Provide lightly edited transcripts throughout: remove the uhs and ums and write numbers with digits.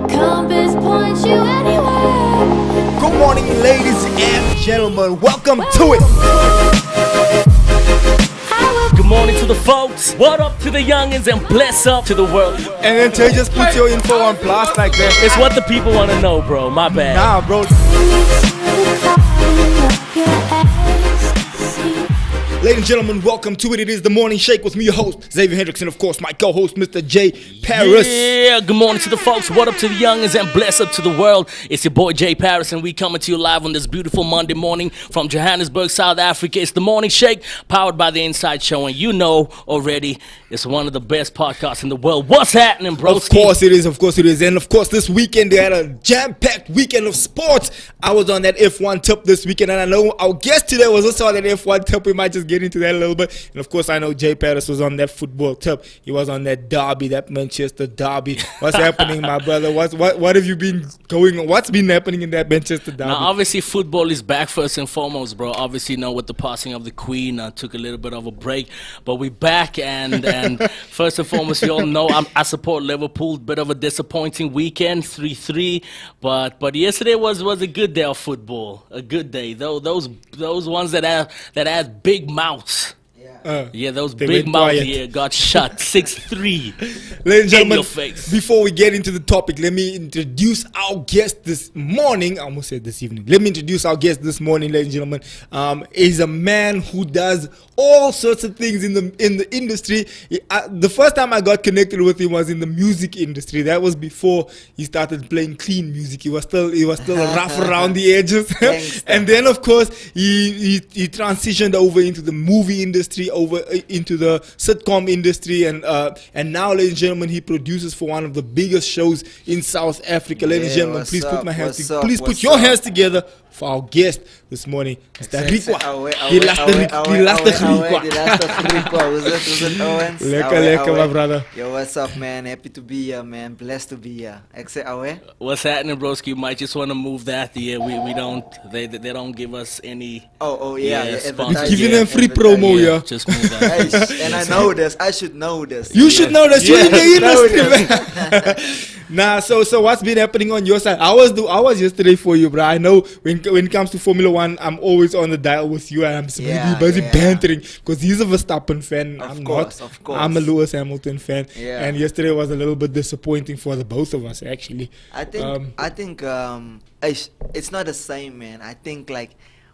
compass points you anywhere. Good morning, ladies and gentlemen. Welcome to it. Good morning to the folks. What up to the youngins and bless up to the world. And then Tay just put your info on blast like that. It's what the people want to know, bro. My bad. Nah, bro. Ladies and gentlemen, welcome to it. It is the Morning Shake with me, your host, Xavier Hendricks, and of course, my co-host, Mr. J. Paris. Yeah, good morning to the folks. What up to the youngins and bless up to the world. It's your boy, J. Paris, and we coming to you live on this beautiful Monday morning from Johannesburg, South Africa. It's the Morning Shake, powered by the Inside Show, and you know already, it's one of the best podcasts in the world. What's happening, bro? Of course it is. And of course, this weekend, they had a jam-packed weekend of sports. I was on that F1 tip this weekend, and I know our guest today was also on that F1 tip. We might just get into that a little bit. And of course, I know Jay Paris was on that football tip. He was on that derby, that Manchester derby. What's happening, my brother? What have you been going on? What's been happening in that Manchester derby? Now, obviously, football is back first and foremost, bro. Obviously, with the passing of the Queen, I took a little bit of a break, but we're back. And first and foremost, you all know I support Liverpool. Bit of a disappointing weekend, 3-3. But yesterday was a good day of football. A good day. Those ones that had big mouths. Those big mouths got shut 6-3. Ladies and gentlemen, your face. Before we get into the topic, let me introduce our guest this morning. I almost said this evening. Let me introduce our guest this morning, ladies and gentlemen. He's a man who does all sorts of things in the industry. The first time I got connected with him was in the music industry. That was before he started playing clean music. He was still rough around the edges. And then, of course, he transitioned over into the movie industry, over into the sitcom industry, and now, ladies and gentlemen, he produces for one of the biggest shows in South Africa. Ladies and gentlemen, please put your hands together for our guest this morning, Mr. Ricwa. Die lastige Ricwa. Was it Owens? Lekker, my brother. Yo, what's up, man? Happy to be here, man. Blessed to be here. What's happening, broski? You might just want to move that. Yeah, we don't. They don't give us any. We're giving them free promo, yeah. Just move that. And I know this. I should know this. You should know this. You're in the industry, man. Nah, so what's been happening on your side? I was yesterday for you, bro. I know when it comes to Formula One, I'm always on the dial with you, and I'm busy bantering because he's a Verstappen fan. Of course. I'm a Lewis Hamilton fan, Yeah. and yesterday was a little bit disappointing for the both of us, actually. I think it's not the same, man. I think like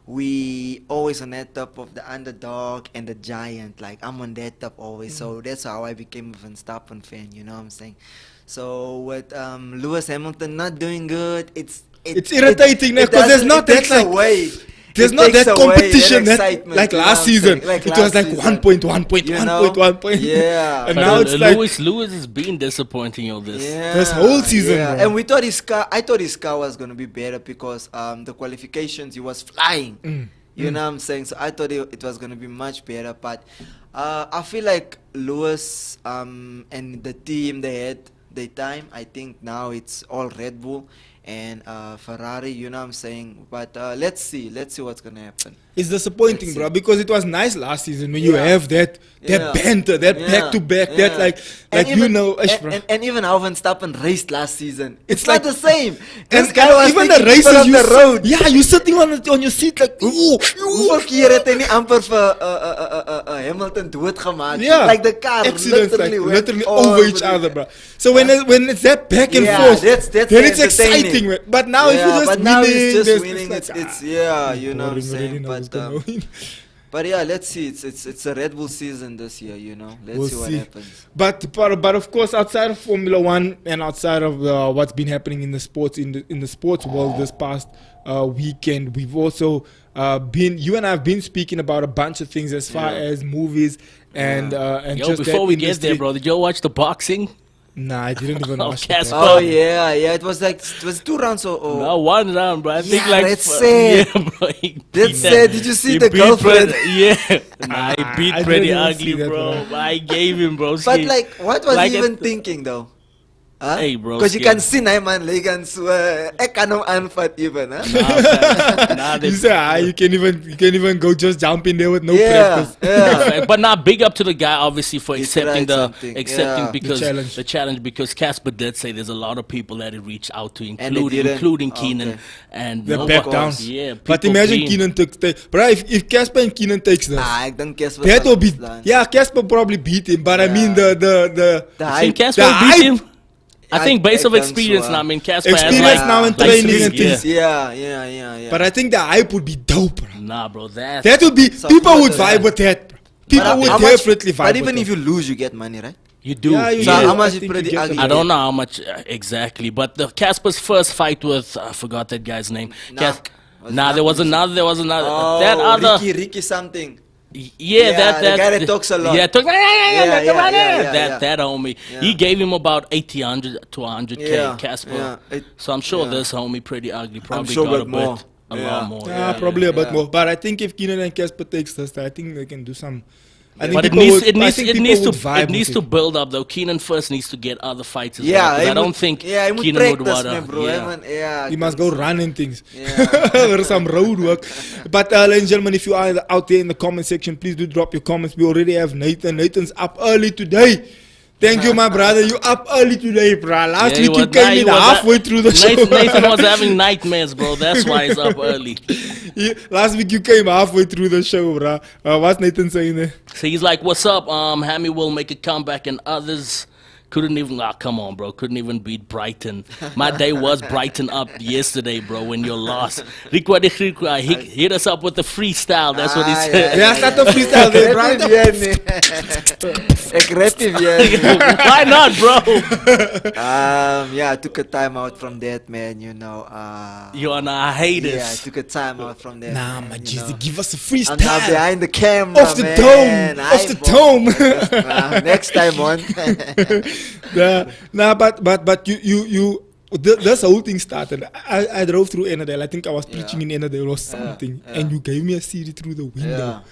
we always on that top of the underdog and the giant. Like I'm on that top always, so that's how I became a Verstappen fan. You know what I'm saying? So with Lewis Hamilton not doing good, it's irritating because there's not that competition like last season. It was like 1 point. Yeah. And now it's Lewis is being disappointing all this whole season. Yeah. And we thought I thought his car was gonna be better because the qualifications he was flying. You know what I'm saying? So I thought it was gonna be much better, but I feel like Lewis and the team they had their time. I think now it's all Red Bull and Ferrari, you know what I'm saying? But let's see what's gonna happen. It's disappointing, bro, because it was nice last season when you have that banter, that back to back, that like even, you know, and even how Verstappen raced last season. It's like not the same. And This guy was even taking the races people on the road. Yeah, you're sitting on your seat like Hoeveel keer het hy nie amper vir Hamilton doodgemaak? Yeah, Like the car accidents literally like, over each other, bro. So when it's that back and forth, that's then it's exciting, man. But now if you're just now winning, it's just there's winning. like, It's you know what I'm saying. But yeah, let's see. It's a Red Bull season this year, you know. Let's see what happens. But of course, outside of Formula One and outside of what's been happening in the sports in the sports world this past weekend, we've also you and I have been speaking about a bunch of things as far as movies and just before we get industry. there, bro, did you watch the boxing? Nah, I didn't even watch Casper. that. Oh yeah. It was 2 rounds or No, 1 round, bro. I think that's sad. Yeah, bro. That's sad. Did you see the girlfriend? He beat I pretty didn't ugly, see that, bro. I gave him, bro. But like, what was he even thinking though? Huh? Hey, bro, Because you scared. can see na man, like can swear. I can't unfat even, huh? Nah, You say, you can even go just jump in there with no Yeah, practice. yeah. But now, big up to the guy, obviously, for He accepting tried something, yeah. because challenge. the challenge. Because Casper did say there's a lot of people that he reached out to, And they didn't? including Okay. Keenan, and They no back one- down. Yeah, But people imagine being- Keenan takes, bro. If Casper and Keenan takes this, Ek dink Kes was that will be. done. Yeah, Casper probably beat him, but I mean the The You hype. think Casper the will beat hype- him? I think based I of can experience swear. now. I mean, Casper Experience has like, now and like training six- and things. Yeah. But I think the hype would be dope, bro. Nah, bro, that That would be. Support People would that. vibe with that, bro. People But would how much- definitely vibe But with even that. if you lose, you get money, right? you do. Yeah, you So Yeah, how I much you think put you the get ugly? the- I don't know how much exactly, but the Casper's first fight with I forgot that guy's name. Nak. Was Nah, Nak there was Musa? another. There was another. Oh, that other. Ricky something. Yeah, Yeah, that the guy that talks a lot. Yeah, Yeah, that homie. Yeah. He gave him about 100 to 100k, Yeah, Casper. yeah, So I'm sure yeah. this homie pretty ugly. Probably sure got got a more. bit, a Yeah. lot more. Yeah, probably a bit yeah. more. But I think if Keenan and Casper takes this, I think they can do some. I think But it people needs, would- it I needs, think it people needs to, would vibe it needs with to build up though. Keenan first needs to get other fights as Yeah, well. 'cause he I don't moet- think yeah, he moet Keenan would practice, wanna. man, bro. yeah. Yeah, He must go run and things. Yeah. There's some road work. But ladies and gentlemen, if you are out there in the comment section, please do drop your comments. We already have Nathan. Nathan's up early today. Thank you, my brother. You up early today, bro. Last Yeah, he week you was- nah, came he in was halfway through the show. Nathan was having nightmares, bro. That's why he's up early. Last week you came halfway through the show, bro. What's Nathan saying there? So he's like, "What's up? Hammy will make a comeback, and others couldn't even. Ah, come on, bro. Couldn't even beat Brighton. My day was Brighton up yesterday, bro. When you lost, Ricwa, hit us up with the freestyle. That's what he said. Yeah, start the freestyle there, bro. Ek rap hier nie. Why not, bro? Yeah, I took a time out from that, man. You know. You are not haters. Yeah, I took a time out from that. Nah, man, my you Jesus, know. give us a I'm now freestyle. behind the camera, Off the man. dome. Off the Aight, dome. Next time on. Nah, but you this whole thing started. I drove through Enadale. I think I was preaching in Enadale or something, and you gave me a CD through the window,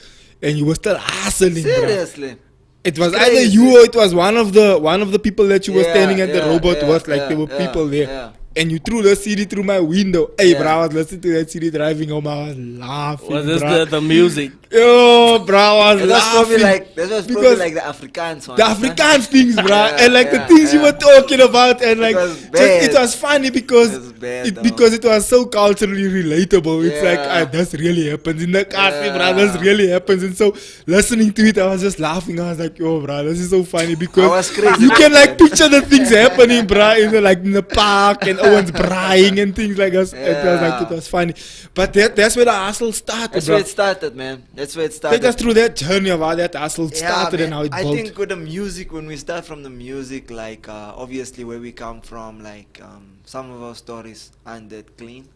and you were still hustling, bro. Seriously. It was Crazy. either you or it was one of the people that you were standing at the robot was like there were people there. yeah. And you threw the CD through my window. Hey, Yeah. bro, I was listening to that CD driving home. I was laughing. Was this bruh. the music? Yo, bro, I was That was probably laughing. like Because the Afrikaans one. the Afrikaans things, bro, Yeah, and like the yeah, things you yeah. were talking about, and like was just, bad. it was funny because It was bad, it though. because it was so culturally relatable. It's like Yeah. this really happens in the cafe, Yeah. bro. This really happens, and so listening to it, I was just laughing. I was like, yo, bro, this is so funny because was crazy. you can like picture the things happening, bro, in the park and Owen's crying and things like that. It was like it was funny, but that's where the hustle started, That's bro. where it started, man. That's where it started. Take us through that journey of how that hustle started man. and how it I built. think with the music, when we start from the music, like obviously where we come from, like some of our stories aren't that clean.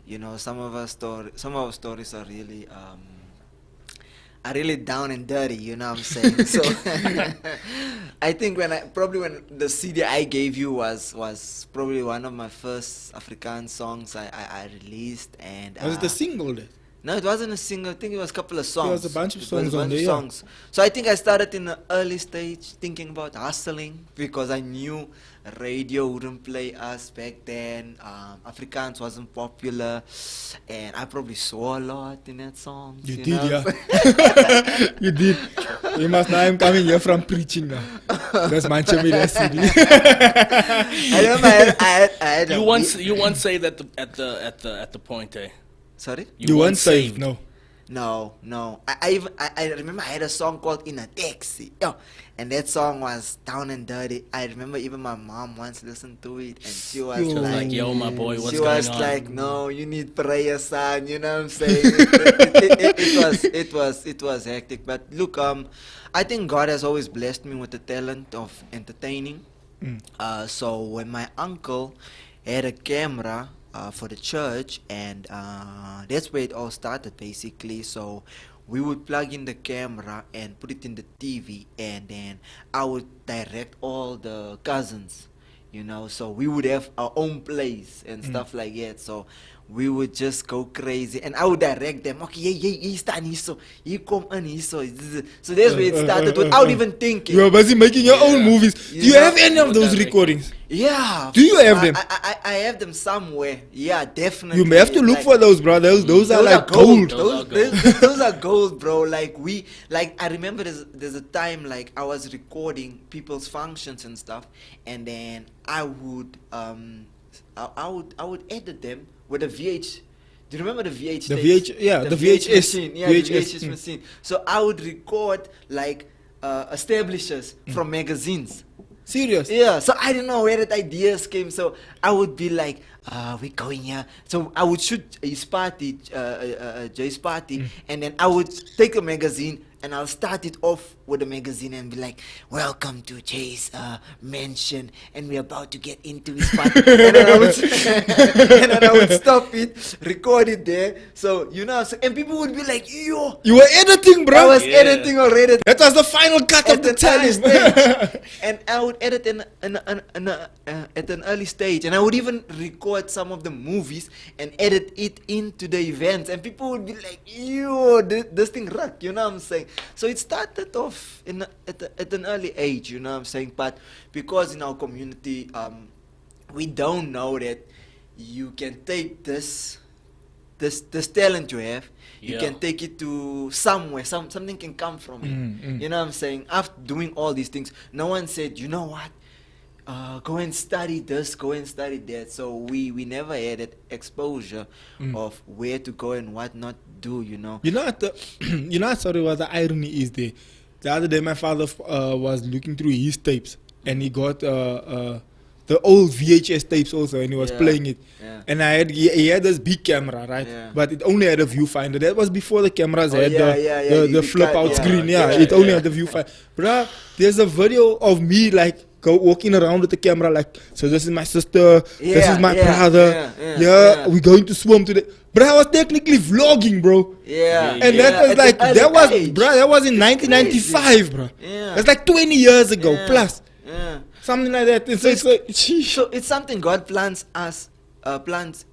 You know, some of our stories are really down and dirty. You know what I'm saying? So I think when the CD I gave you was probably one of my first Afrikaans songs I released, and Was it a single then? no, it wasn't a single. I think it was a couple of songs. was a bunch of It was songs a on bunch there, of yeah. songs. So I think I started in the early stage thinking about hustling because I knew radio wouldn't play us back then. Afrikaans wasn't popular, and I probably saw a lot in that song. You did, know? yeah. You did. You must know I'm coming here from preaching now. That's my chummy CD. I remember I had a You once say that at the point, eh? Sorry? You weren't saved, no. No. I remember I had a song called In a Taxi. Yo, and that song was down and dirty. I remember even my mom once listened to it and she was She was like, like, "Yo, my boy, what's she going was on?" like, no, you need prayer, son. You know what I'm saying? It was hectic. But look, I think God has always blessed me with the talent of entertaining. So when my uncle had a camera for the church, and that's where it all started basically. So we would plug in the camera and put it in the TV, and then I would direct all the cousins, you know. So we would have our own plays and stuff like that. So we would just go crazy, and I would direct them. Okay, yeah, stand here, so you come on here, so that's where it started without even thinking. You are busy making your own movies. Do you have any of those recordings? Yeah. Do you have them? I have them somewhere. Yeah, definitely. You may have to look for those, brothers. Those are like gold. Those are gold, bro. Like I remember there's a time like I was recording people's functions and stuff, and then I would edit them with a VH. Do you remember the VH? The tapes? VH, yeah, the VHS VHS machine. Yeah, VHS, the VHS machine. So I would record like establishers from magazines. Serious? Yeah, so I don't know where that ideas came. So I would be like, we're going here. So I would shoot his party, Jay's party, and then I would take a magazine and I'll start it off with a magazine and be like, welcome to Jay's mansion, and we're about to get into his party. and then I would stop it, record it there. So, and people would be like, yo. You were editing, bro. I was editing already. That was the final cut of the early time. stage. And I would edit at an early stage, and I would even record some of the movies and edit it into the events, and people would be like, yo, this thing rock, you know what I'm saying? So it started off at an early age, you know what I'm saying? But because in our community, we don't know that you can take this talent you have, you can take it to somewhere, something can come from it. You know what I'm saying? After doing all these things, no one said, you know what? Go and study this, go and study that. So we never had that exposure of where to go and what not do, you know. You know what, sorry, what the irony is there. The other day my father was looking through his tapes, and he got the old VHS tapes also, and he was playing it. Yeah. And he had this big camera, right? Yeah. But it only had a viewfinder. That was before the cameras had the the flip out screen. Yeah, yeah, it only yeah. had the viewfinder. Bruh, there's a video of me like walking around with the camera like, so this is my sister, this is my brother, we're going to swim today. But I was technically vlogging, bro. Yeah. And that was like, that was in 1995, bro. Yeah. That's like 20 years ago plus. Yeah. Something like that. And so it's like, So it's something God plants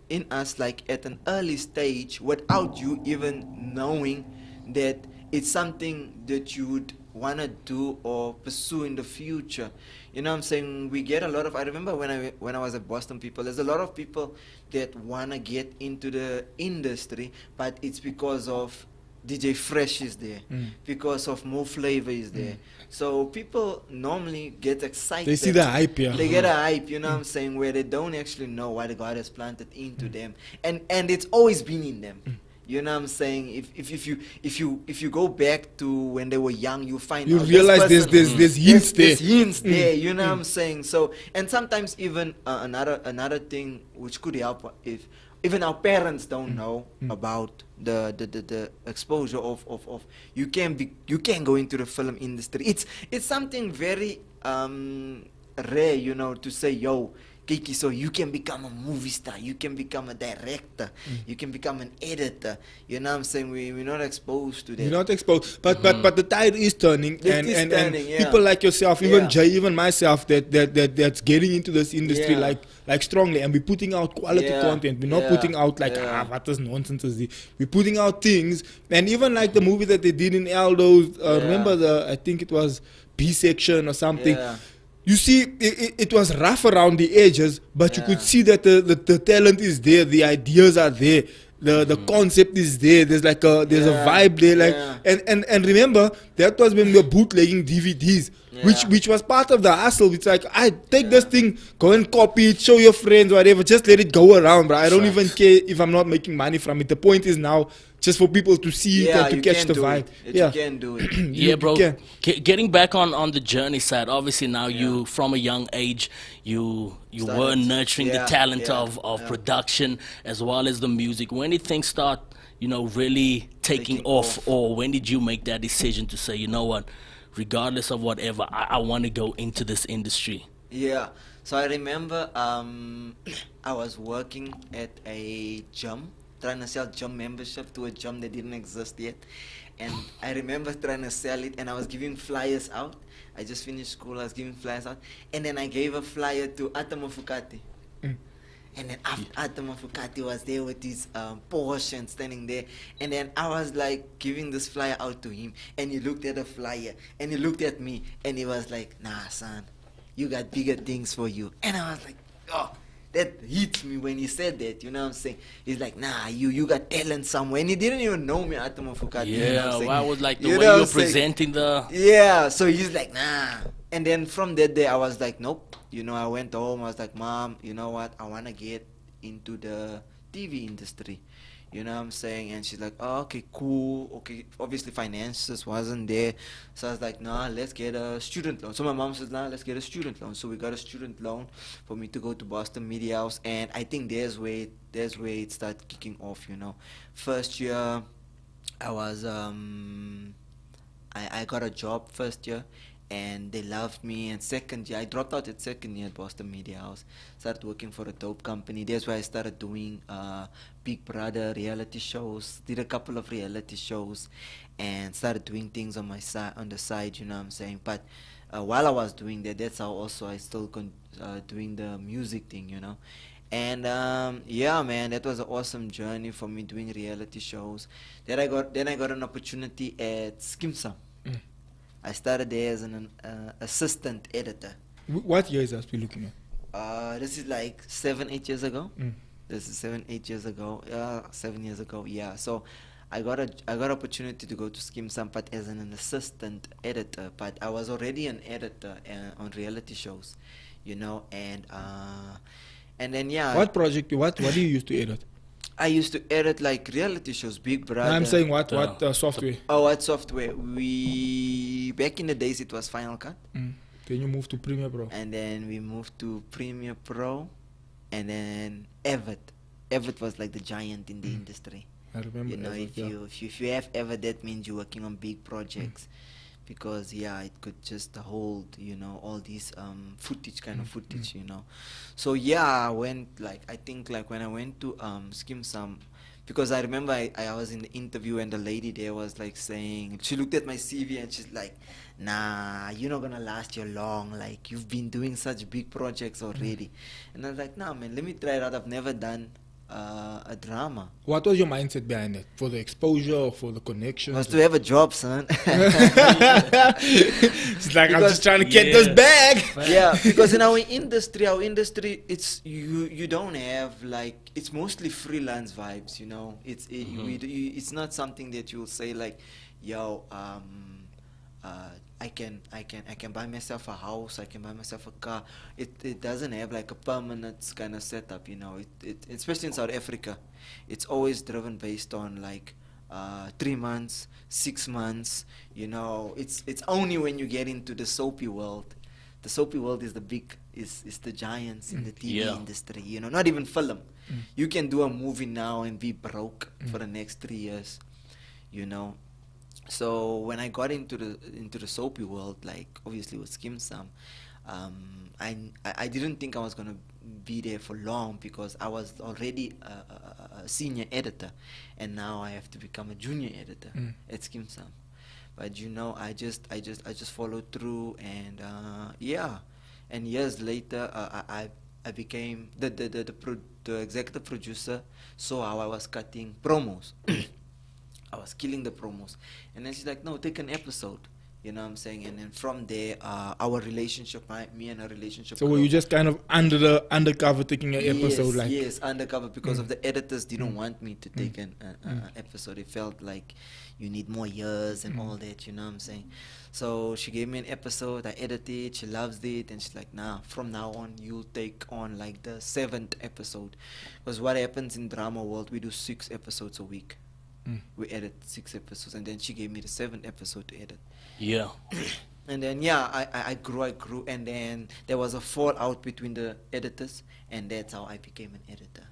in us like at an early stage without you even knowing that it's something that you would want to do or pursue in the future. You know what I'm saying? We get a lot of, I remember when I was at Boston People, there's a lot of people that want to get into the industry, but it's because of DJ Fresh is there, because of Mo Flavor is there. So people normally get excited. they see the hype, yeah. They get a hype, you know what I'm saying, where they don't actually know what God has planted into them. And it's always been in them. You know what I'm saying? If you go back to when they were young, you find You out realize this there's person- hints there. there's hints there. You know what I'm saying? So, and sometimes even another thing which could help if even our parents don't know about the exposure of you can go into the film industry. It's something very rare, you know, to say, yo, Kiki, so you can become a movie star, you can become a director, you can become an editor. You know what I'm saying? We're not exposed to that. You're not exposed, but the tide is turning, It is turning, yeah. people like yourself, even Yeah. Jay, even myself, that's getting into this industry Yeah. like strongly, and we're putting out quality Yeah. content. We're not Yeah. putting out like Yeah. what is nonsense is this. We're putting out things, and even like the movie that they did in Aldo's. Remember I think it was B section or something. Yeah. You see, it was rough around the edges, but you could see that the talent is there, the ideas are there, the concept is there. There's like a vibe there, like and remember that was when we were bootlegging DVDs, which was part of the hustle. It's like, I take this thing, go and copy it, show your friends, whatever, just let it go around, bro. I don't even care if I'm not making money from it. The point is now just for people to see it and to you catch can the do vibe. it. Yeah, You can do it. Yeah, bro. can. Getting back on the journey side, obviously now you from a young age you were nurturing the talent of production as well as the music. When did things start, you know, really taking off, or when did you make that decision to say, you know what, regardless of whatever, I want to go into this industry? Yeah. So I remember I was working at a gym, trying to sell gym membership to a gym that didn't exist yet. And I remember trying to sell it, and I was giving flyers out. I just finished school, I was giving flyers out. And then I gave a flyer to Atamo Fukati. And then after Mafukati was there with his Porsche and standing there. And then I was like giving this flyer out to him. And he looked at the flyer. And he looked at me. And he was like, nah, son, you got bigger things for you. And I was like, oh, that hits me when he said that. You know what I'm saying? He's like, nah, you got talent somewhere. And he didn't even know me at Mafukati. Yeah, you know what I'm saying? I was like the You way know you're what I'm saying? presenting the. Yeah, so he's like, nah. And then from that day, I was like, nope. You know, I went home. I was like, Mom, you know what? I want to get into the TV industry. You know what I'm saying? And she's like, oh, okay, cool. Okay, obviously finances wasn't there. So I was like, nah, let's get a student loan. So my mom says, nah, let's get a student loan. So we got a student loan for me to go to Boston Media House. And I think there's where it started kicking off, you know. First year, I was, I got a job first year. And they loved me. And second year, I dropped out at second year at Boston Media House. Started working for a dope company. That's where I started doing Big Brother reality shows. Did a couple of reality shows, and started doing things on my side, on the side. You know what I'm saying? But while I was doing that, that's how also I still doing the music thing. You know. And yeah, man, that was an awesome journey for me doing reality shows. Then I got an opportunity at Skimsam. I started there as an assistant editor. What year is that we're looking at? This is like 7-8 years ago. This is 7-8 years ago. 7 years ago. Yeah. So I got opportunity to go to Skimsam, but as an assistant editor. But I was already an editor on reality shows, you know. And then yeah. What project? What do you used to edit? I used to edit like reality shows, Big Brother. No, I'm saying what software? Oh, what software? Back in the days it was Final Cut. Then you moved to Premiere Pro. And then we moved to Premiere Pro, and then Avid. Avid was like the giant in the industry. I remember. You know, Avid, if you have Avid, that means you're working on big projects. Because yeah, it could just hold, you know, all these footage, you know. So yeah, I went I think when I went to Skimsam, because I remember I was in the interview and the lady there was like saying, she looked at my CV and she's like, nah, you're not gonna last you long, like you've been doing such big projects already. And I was like, nah man, let me try it out. I've never done a drama. What was your mindset behind it? For the exposure or for the connections? Was to have a job, son. It's like, I'm just trying to get this bag. Yeah, because in our industry, it's you don't have like, it's mostly freelance vibes, you know. It's not something that you'll say like, yo, I can buy myself a house, I can buy myself a car. It doesn't have like a permanent kind of setup, you know. It especially in South Africa, it's always driven based on like 3 months, 6 months, you know. It's only when you get into the soapy world. The soapy world is is the giants in the TV industry, you know, not even film. You can do a movie now and be broke for the next 3 years, you know. So when I got into the soapy world, like obviously with Skimsam, I didn't think I was gonna be there for long because I was already a senior editor, and now I have to become a junior editor at Skimsam. But you know, I just followed through, and yeah, and years later, I became the executive producer. Saw how I was cutting promos. I was killing the promos, and then she's like, no, take an episode, you know what I'm saying. And then from there, our relationship, me and her relationship. So were you just kind of undercover taking an episode? Yes, undercover, because of the editors didn't want me to take an episode. It felt like you need more years and all that, you know what I'm saying. So she gave me an episode, I edited it, she loves it, and she's like, nah, from now on you'll take on like the 7th episode, because what happens in drama world, we do 6 episodes a week. We edit 6 episodes, and then she gave me the 7th episode to edit. Yeah. And then yeah, I grew, and then there was a fallout between the editors, and that's how I became an editor.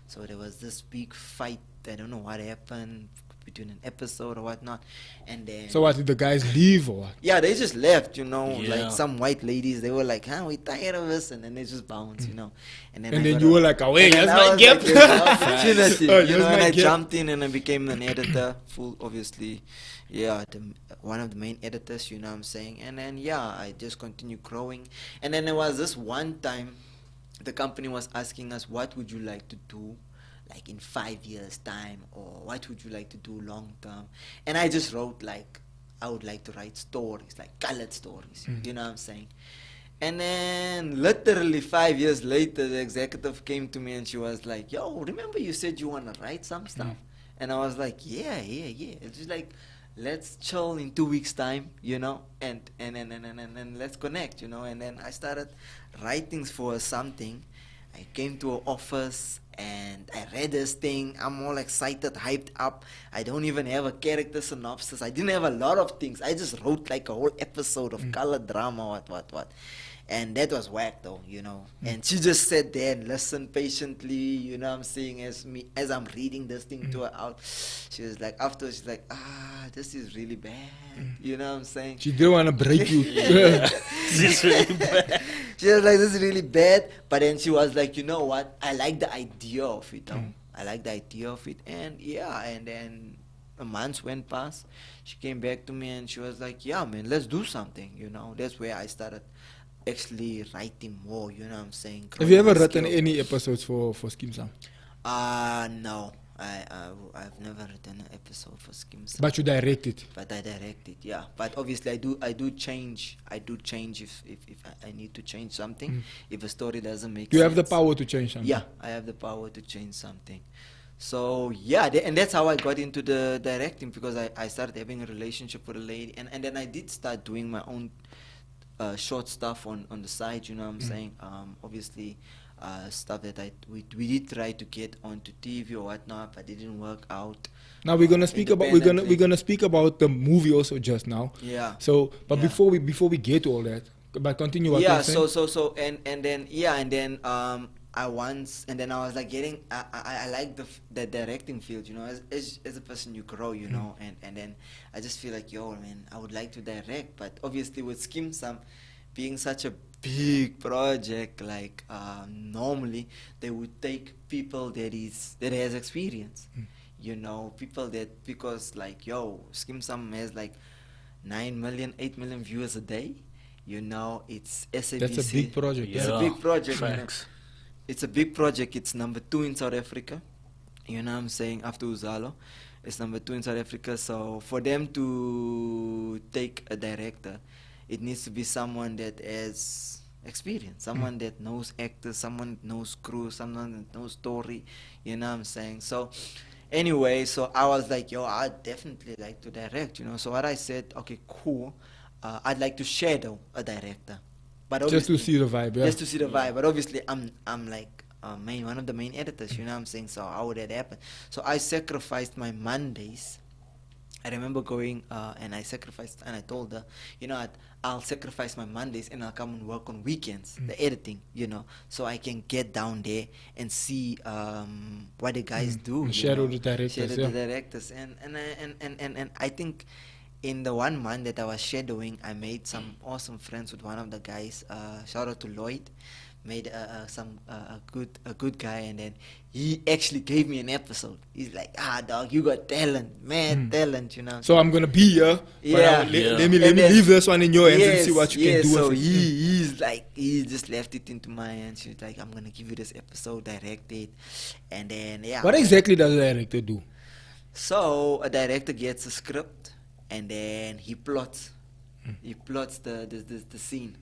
So there was this big fight. I don't know what happened between an episode or whatnot, and then. So what, did the guys leave or what? Yeah, they just left, you know. Yeah. Like some white ladies, they were like, "Huh, we tired of us," and then they just bounced, you know. And then you were like, "Oh wait, that's my gift." Opportunity, Oh, you know. that's And my I gift. jumped in and I became an editor, full obviously. Yeah, one of the main editors, you know what I'm saying. And then yeah, I just continued growing. And then there was this one time the company was asking us, what would you like to do like in 5 years time, or what would you like to do long term? And I just wrote like, I would like to write stories, like colored stories, you know what I'm saying? And then literally 5 years later, the executive came to me and she was like, yo, remember you said you want to write some stuff? And I was like, yeah. It's just like, let's chill in 2 weeks time, you know, and let's connect, you know. And then I started writing for something. I came to her office and I read this thing. I'm all excited, hyped up. I don't even have a character synopsis. I didn't have a lot of things. I just wrote like a whole episode of color drama, what. And that was whack though, you know. And she just sat there and listened patiently, you know what I'm saying, as I'm reading this thing to her out. She was like, afterwards, she's like, this is really bad. You know what I'm saying? She didn't want to break you. This is really bad. She was like, this is really bad. But then she was like, you know what? I like the idea of it. I like the idea of it. And yeah, and then a month went past. She came back to me and she was like, yeah, man, let's do something. You know, that's where I started actually writing more. You know what I'm saying? Have you ever Growing my written skill. any episodes for Skim Sam? No. I've never written an episode for Skims. But you directed. But I direct it, yeah. But obviously, I do change if I need to change something. If a story doesn't make sense. You have the power to change something. Yeah, I have the power to change something. So yeah, and that's how I got into the directing, because I started having a relationship with a lady, and then I did start doing my own short stuff on the side. You know what I'm saying? Obviously. Stuff that we did try to get onto TV or whatnot, but it didn't work out. Now we're gonna speak about the movie also just now. Yeah. So, but Yeah. before we get to all that, but continue. What Yeah. you're saying. So and then I was like getting I like the directing field, you know. As a person you grow, you know, and then I just feel like, yo, man, I would like to direct, but obviously with Skim Sam being such a big project, like normally they would take people that has experience, you know, people that, because like, yo, Skim Sam has like 9 million, 8 million viewers a day, you know. It's SABC. That's a big project. It's a big project. You know. Facts. It's a big project. It's number 2 in South Africa, you know what I'm saying, after Uzalo. It's number 2 in South Africa. So for them to take a director, it needs to be someone that has experience, someone that knows actors, someone that knows crew, someone that knows story, you know what I'm saying. So anyway, so I was like, yo, I'd definitely like to direct, you know. So what I said, okay, cool, I'd like to shadow a director, but Just to obviously- see the vibe. Yeah. just to see the vibe. But obviously, I'm like one of the main editors, you know what I'm saying. So how would that happen? So I sacrificed my Mondays. I remember going and I sacrificed, and I told her, you know, I'll sacrifice my Mondays and I'll come and work on weekends, the editing, you know, so I can get down there and see what the guys do. you Shadow know, the directors, shadow yeah. the directors, and I think in the 1 month that I was shadowing, I made some awesome friends with one of the guys. Shout out to Lloyd. Made a good guy, and then he actually gave me an episode. He's like, dog, you got talent, man, talent, you know. So I'm gonna be here. Yeah. Let Yeah. me And then- leave this one in your hands and see what you can do. So with it. he's like, he just left it into my hands. He's like, I'm gonna give you this episode, direct it, and then yeah. What exactly does the director do? So a director gets a script, and then he plots. He plots the scene.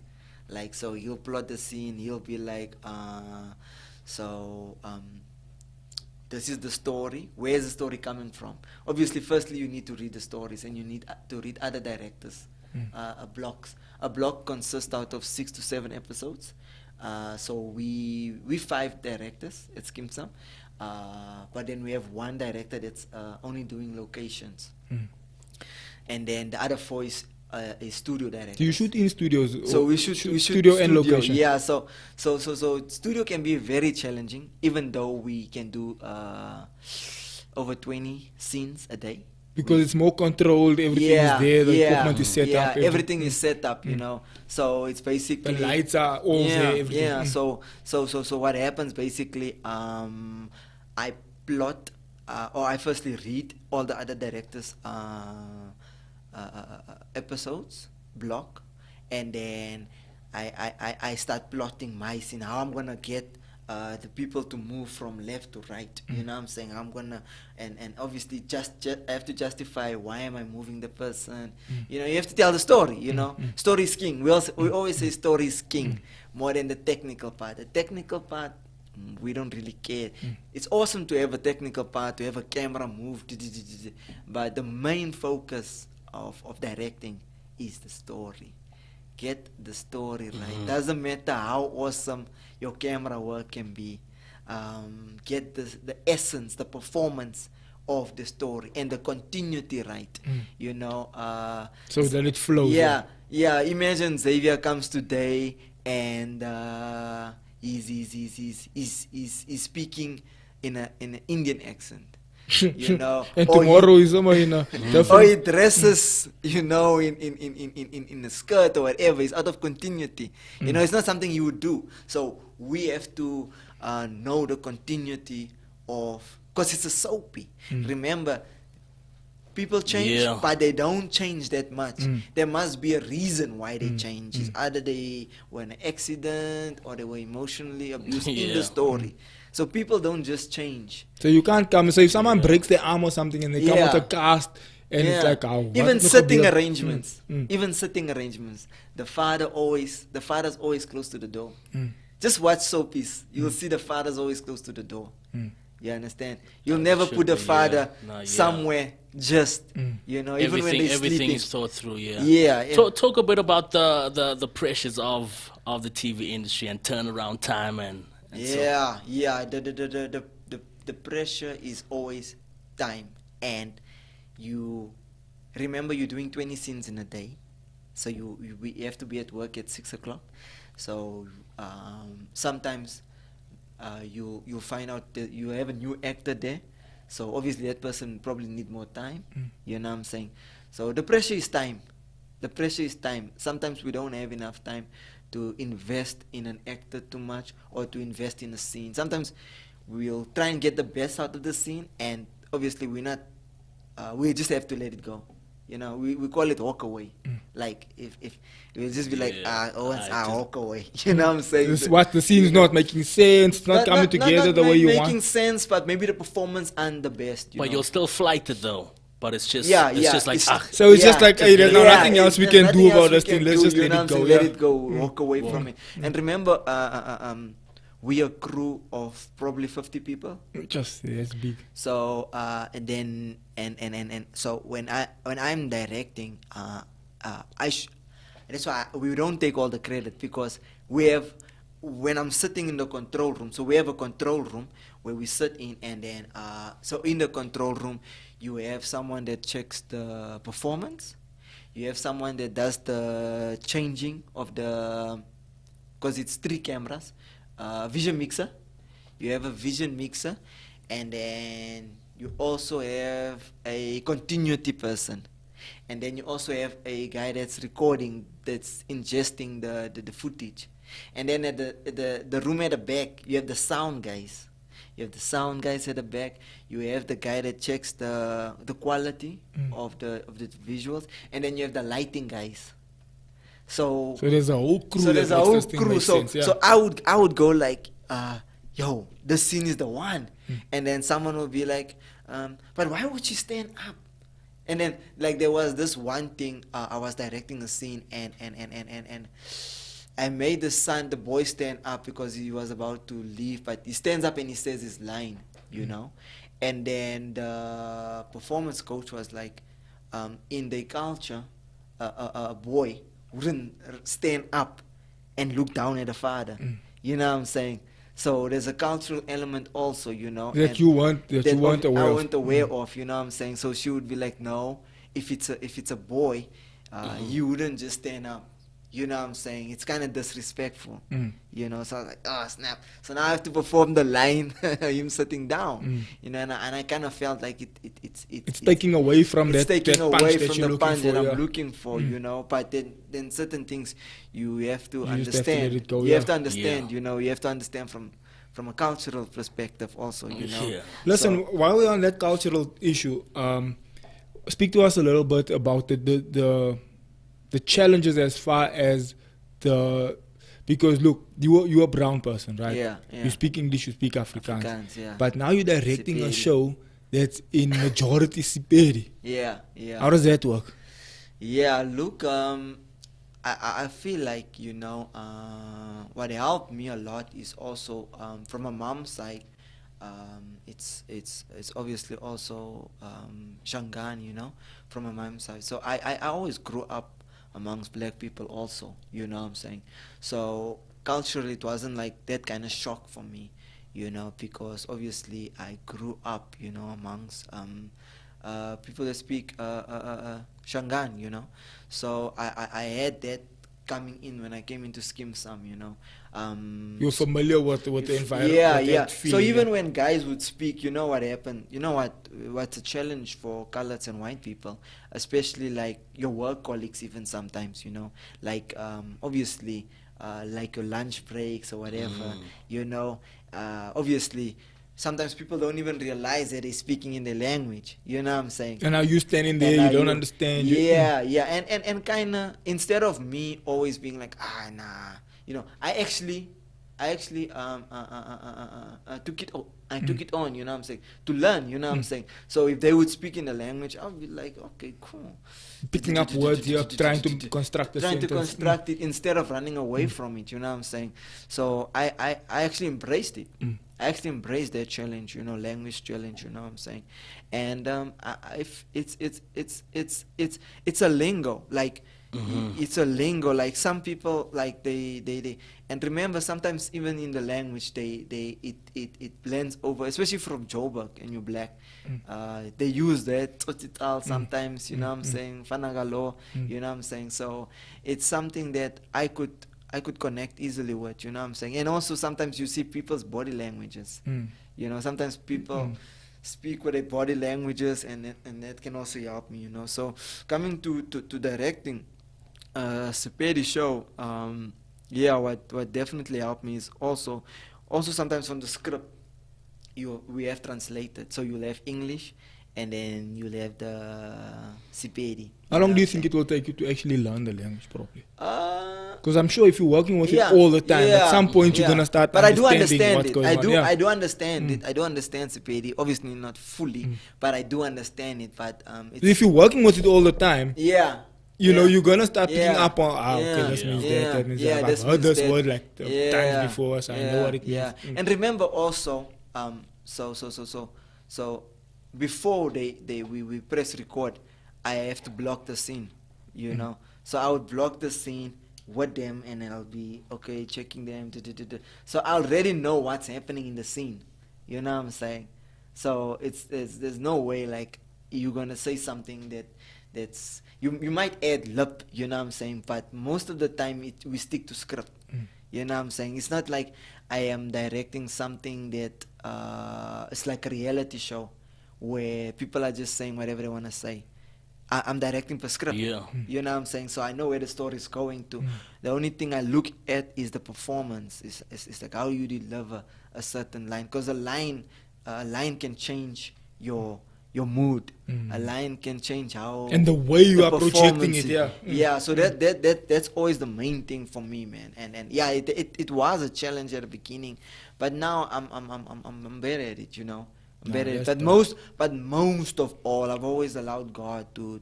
Like, so he'll plot the scene. He'll be like, this is the story. Where's the story coming from? Obviously, firstly, you need to read the stories, and you need to read other directors' blocks. A block consists out of 6 to 7 episodes. So we 5 directors at Skim Sam, but then we have 1 director that's only doing locations, and then the other 4 is studio directors. Do you shoot in studios? So or we shoot studio and location. Yeah, so studio can be very challenging, even though we can do over 20 scenes a day. Because it's more controlled. Everything is there. The equipment is set up. Everything is set up, you know. So it's basically The lights are all there. Everything. yeah. So what happens basically? I plot, or I firstly read all the other directors' episodes block, and then I start plotting my scene, how I'm gonna get the people to move from left to right. You know what I'm saying? I'm gonna and obviously just I have to justify why am I moving the person. You know, you have to tell the story. You know, story is king. We always say story is king more than the technical part. The technical part, we don't really care. It's awesome to have a technical part, to have a camera move, but the main focus of directing is the story. Get the story right. Doesn't matter how awesome your camera work can be. Get the essence, the performance of the story and the continuity right. You know. So that it flows. Yeah, yeah. Imagine Xavier comes today and he's speaking in an Indian accent. You know, and tomorrow is somewhere in a or he dresses, you know, in a skirt or whatever. It's out of continuity. You know, it's not something you would do. So we have to know the continuity of, because it's a soapy. Remember, people change, but they don't change that much. There must be a reason why they change. It's either they were in an accident or they were emotionally abused in the story. So people don't just change. So you can't come. So if someone breaks their arm or something and they come with a cast, and it's like, oh, even sitting arrangements, even sitting arrangements, the father's always close to the door. Just watch soapies. You'll see the father's always close to the door. You understand? You'll never put the father somewhere just, you know, even when they're everything sleeping. is thought through. Talk a bit about the pressures of the TV industry and turnaround time and the pressure is always time, and you remember you're doing 20 scenes in a day, so you have to be at work at 6 o'clock. So sometimes you find out that you have a new actor there, so obviously that person probably need more time. You know what I'm saying? So the pressure is time. The pressure is time. Sometimes we don't have enough time to invest in an actor too much or to invest in a scene. Sometimes we'll try and get the best out of the scene, and obviously we're not, we just have to let it go. You know, we call it walk away. Like if we'll just be like, walk away. You know what I'm saying? This what the scene's not making sense, not coming together the way you want. Making sense, but maybe the performance aren't the best. But you'll still flight it though. But it's just, just like, so it's just like, hey, there's nothing else we can do about this thing. Let's just let it go. Let it go. Walk away from it. And remember, we a crew of probably 50 people. Just that's big. So and then and so when I'm directing, that's why we don't take all the credit, because we have, when I'm sitting in the control room, so we have a control room where we sit in, and then so in the control room you have someone that checks the performance, you have someone that does the changing of the, because it's 3 cameras, vision mixer, you have a vision mixer, and then you also have a continuity person, and then you also have a guy that's recording, that's ingesting the footage. And then at the room at the back, you have the sound guys. You have the sound guys at the back. You have the guy that checks the quality of the visuals, and then you have the lighting guys. So there's a whole crew. So I would go like, yo, this scene is the one, and then someone will be like, but why would she stand up? And then like there was this one thing, I was directing a scene, and I made the boy stand up because he was about to leave, but he stands up and he says his line, you know. And then the performance coach was like, in the culture, a boy wouldn't stand up and look down at the father. You know what I'm saying? So there's a cultural element also, you know. That you weren't aware I wasn't aware of, you know what I'm saying? So she would be like, no, if it's a boy, you wouldn't just stand up. You know what I'm saying? It's kind of disrespectful, you know. So I was like, oh snap! So now I have to perform the line, him sitting down, you know. And I kind of felt like it's taking away from it's that taking punch away that from you're the looking punch for, that I'm looking for, you know. But then certain things you have to understand. You have to understand, you know. You have to understand from a cultural perspective also, you know. Listen, while we're on that cultural issue, speak to us a little bit about the challenges as far as the because look, you're a brown person, right? Yeah, yeah. You speak English, you speak Afrikaans. Afrikaans, yeah. But now you're directing a Sepedi. show that's in majority Sepedi. Yeah, yeah. How does that work? Yeah, look, I feel like, what helped me a lot is also from my mom's side. It's obviously also Shangaan, from my mom's side. So I always grew up amongst black people also, you know what I'm saying? So culturally it wasn't like that kind of shock for me, because obviously I grew up, amongst people that speak Shangaan, So I had that coming in when I came into Skim Sam, You're familiar with the environment. Yeah, with yeah. that So feeling, even when guys would speak, you know what happened? You know what's a challenge for coloreds and white people, especially like your work colleagues even sometimes, like obviously like your lunch breaks or whatever, obviously sometimes people don't even realize that they're speaking in their language, you know what I'm saying? And now you standing there, And you now don't understand. Yeah, yeah, and kind of instead of me always being like, nah, I actually took it. I took it on, you know what I'm saying, to learn, you know what I'm saying. So if they would speak in the language, I'll be like, okay, cool. Picking up words here, trying to construct a Trying to sentence. construct it instead of running away from it, you know what I'm saying. So I actually embraced it. I actually embraced that challenge, language challenge, you know what I'm saying. And it's a lingo, like it's a lingo, like some people like they and remember sometimes even in the language it blends over, especially from Joburg and you're black. They use that totital sometimes, you know what I'm saying, fanagalo, you know what I'm saying. So it's something that I could connect easily with, you know what I'm saying. And also sometimes you see people's body languages, sometimes people speak with their body languages, and that can also help me, So coming to directing Sepedi show, what definitely helped me is also sometimes from the script we have translated, so you'll have English and then you'll have the Sepedi. How long do you think it will take you to actually learn the language properly? Because I'm sure if you're working with it Yeah, all the time, at some point you're yeah. gonna start But I do understanding understand what's it. going I on. do. Yeah. I do understand it. I do understand Sepedi. Obviously not fully, but I do understand it. But If you're working with it all the time, yeah. you're gonna start picking Yeah. up on okay, Yeah. this means Yeah. that means Yeah, that. this I've heard means this that. word like Yeah. times before, so I know what it means. Yeah. And remember also, so before we press record, I have to block the scene, So I would block the scene with them, and then I'll be okay checking them. So I already know what's happening in the scene, you know what I'm saying. So there's no way like you're gonna say something that's you might add lip, you know what I'm saying, but most of the time we stick to script. You know what I'm saying? It's not like I am directing something that it's like a reality show where people are just saying whatever they want to say. I'm directing per script. Yeah. You know what I'm saying? So I know where the story is going to. The only thing I look at is the performance. It's like how you deliver a certain line. Because a line can change your mood. A line can change how And the way you the are projecting performance it, is. yeah. Yeah, so that's always the main thing for me, man. And yeah, it was a challenge at the beginning, but now I'm better at it, I'm better at it. But most of all, I've always allowed God to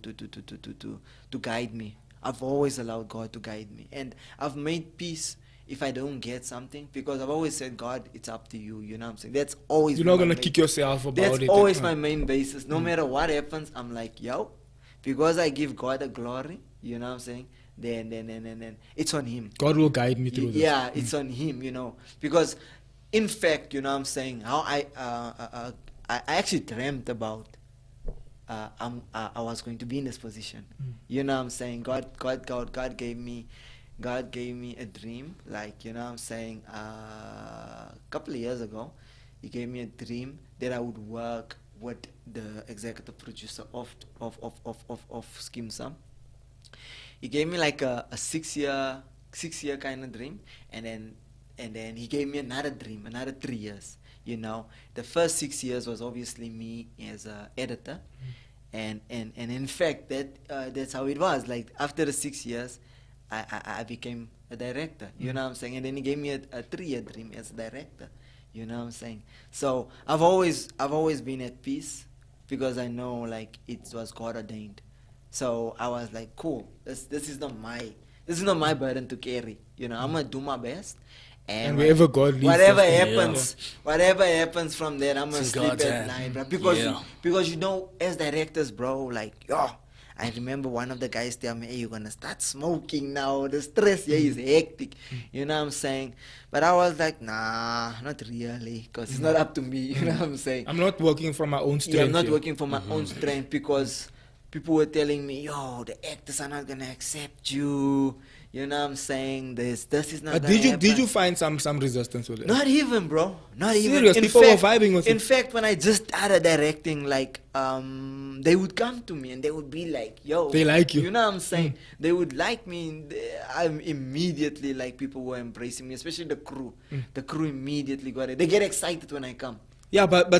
guide me. I've always allowed God to guide me, and I've made peace if I don't get something, because I've always said, God, it's up to you. You know what I'm saying? That's always You're not gonna kick yourself about That's it. always my main basis. No matter what happens, I'm like, yo, because I give God the glory. You know what I'm saying? Then it's on Him. God will guide me through this. Yeah, it's on Him. Because in fact, you know what I'm saying, how I actually dreamt about I was going to be in this position. You know what I'm saying? God gave me a dream, like, you know what I'm saying, a couple of years ago. He gave me a dream that I would work with the executive producer of Skim Sam. He gave me like a 6-year kind of dream, and then he gave me another dream, another 3 years. The first 6 years was obviously me as a editor, and in fact that's how it was. Like after the 6 years, I became a director. You know what I'm saying? And then he gave me a 3-year dream as a director. You know what I'm saying? So I've always been at peace because I know like it was God ordained. So I was like, cool. This is not my burden to carry. You know, I'm gonna do my best. And wherever God leads whatever whatever happens from there, I'm gonna It's in sleep God's at hand. night, bro. Yeah. Because you know, as directors, bro, like I remember one of the guys tell me, hey, you're gonna start smoking now. The stress here is hectic. You know what I'm saying? But I was like, nah, not really, because it's not up to me. You know what I'm saying? I'm not working from my own strength. Yeah, I'm not here. working for my own strength because people were telling me, yo, the actors are not gonna accept you. You know what I'm saying? This is not. But gonna did you happen. find some resistance with it? Not even, bro. Not even. Serious? People were vibing with In it? fact, when I just started directing, like, they would come to me and they would be like, yo. They like you. You know what I'm saying? They would like me. And I'm immediately, like, people were embracing me, especially the crew. The crew immediately got it. They get excited when I come. Yeah, but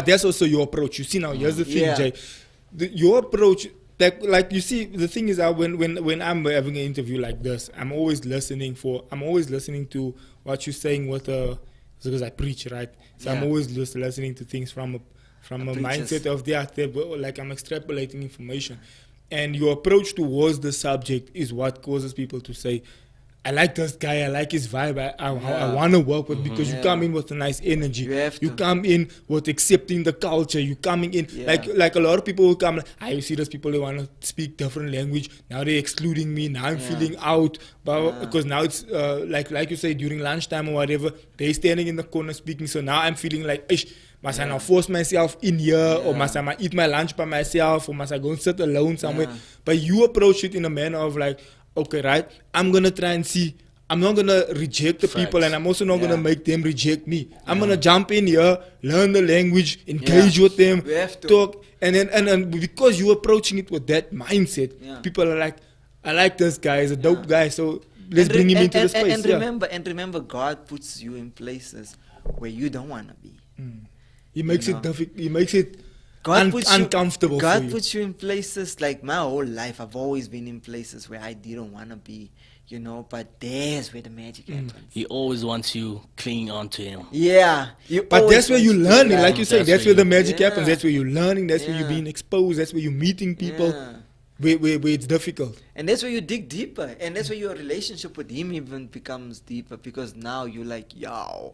that's also your approach. You see now, here's the thing, Yeah. Jay. Your approach, like you see, the thing is that when I'm having an interview like this, I'm always listening to what you're saying because I preach, right? So I'm Yeah. always just listening to things from a Preachers. mindset of like I'm extrapolating information. And your approach towards the subject is what causes people to say, I like this guy, I like his vibe, I want to work with, because you Yeah. come in with a nice energy. You have You to. come in with accepting the culture. You coming in Yeah. like a lot of people will come like, you see those people, they want to speak different language. Now they're excluding me. Now I'm Yeah. feeling out, but Yeah. because now it's like you say, during lunchtime or whatever, they standing in the corner speaking. So now I'm feeling like, ish, must I now force myself in here, or Yeah. must I eat my lunch by myself, or must I go and sit alone somewhere? Yeah. But you approach it in a manner of like, okay, right, I'm gonna try and see. I'm not gonna reject the people, Facts. and I'm also not Yeah. gonna make them reject me. I'm gonna jump in here, learn the language, engage Yeah. with them, We have to. talk, and then because you're approaching it with that mindset, Yeah. people are like, I like this guy, he's a dope Yeah. guy, so let's And bring him and- into the and- space. And yeah. remember, God puts you in places where you don't want to be. He makes you it know. difficult. He makes it God puts uncomfortable God for you. puts you in places like my whole life. I've always been in places where I didn't want to be, you know. But there's where the magic happens. He always wants you clinging on to him. Yeah, But that's where you're learning, like you say. That's That's where where the you- magic Yeah. happens. That's where you're learning. That's where you're Yeah. being exposed. That's where you're meeting people. Yeah. Where it's difficult. And that's where you dig deeper, and that's where your relationship with him even becomes deeper, because now you're like, yo,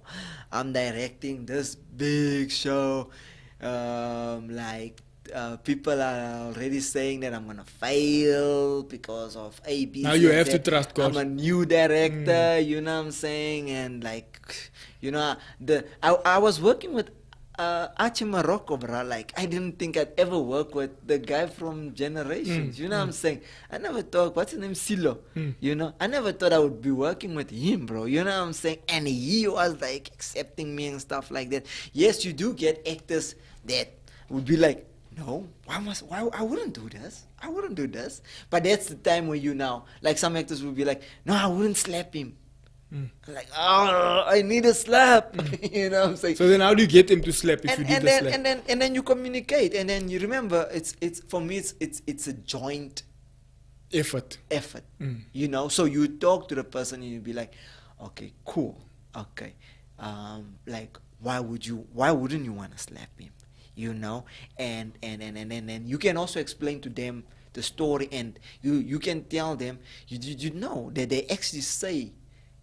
I'm directing this big show. People are already saying that I'm gonna fail because of A, B, Now C, you and have to Z. trust God. I'm a new director, you know what I'm saying, and like, you know, I was working with Archie Morocco, bro. Like, I didn't think I'd ever work with the guy from Generations. You know what I'm saying? I never thought, what's his name, Silo? You know, I never thought I would be working with him, bro. You know what I'm saying? And he was like accepting me and stuff like that. Yes, you do get actors that would be like, no, why I wouldn't do this. I wouldn't do this. But that's the time where you now, like some actors will be like, no, I wouldn't slap him. I'm like, oh, I need a slap. You know what I'm saying? So then, how do you get them to slap if you do and the then slap? and then you communicate, and then you remember it's for me it's a joint Effort. effort. You know, so you talk to the person and you be like, okay, cool, okay, like why wouldn't you want to slap him? You know, and you can also explain to them the story, and you can tell them you know that they actually say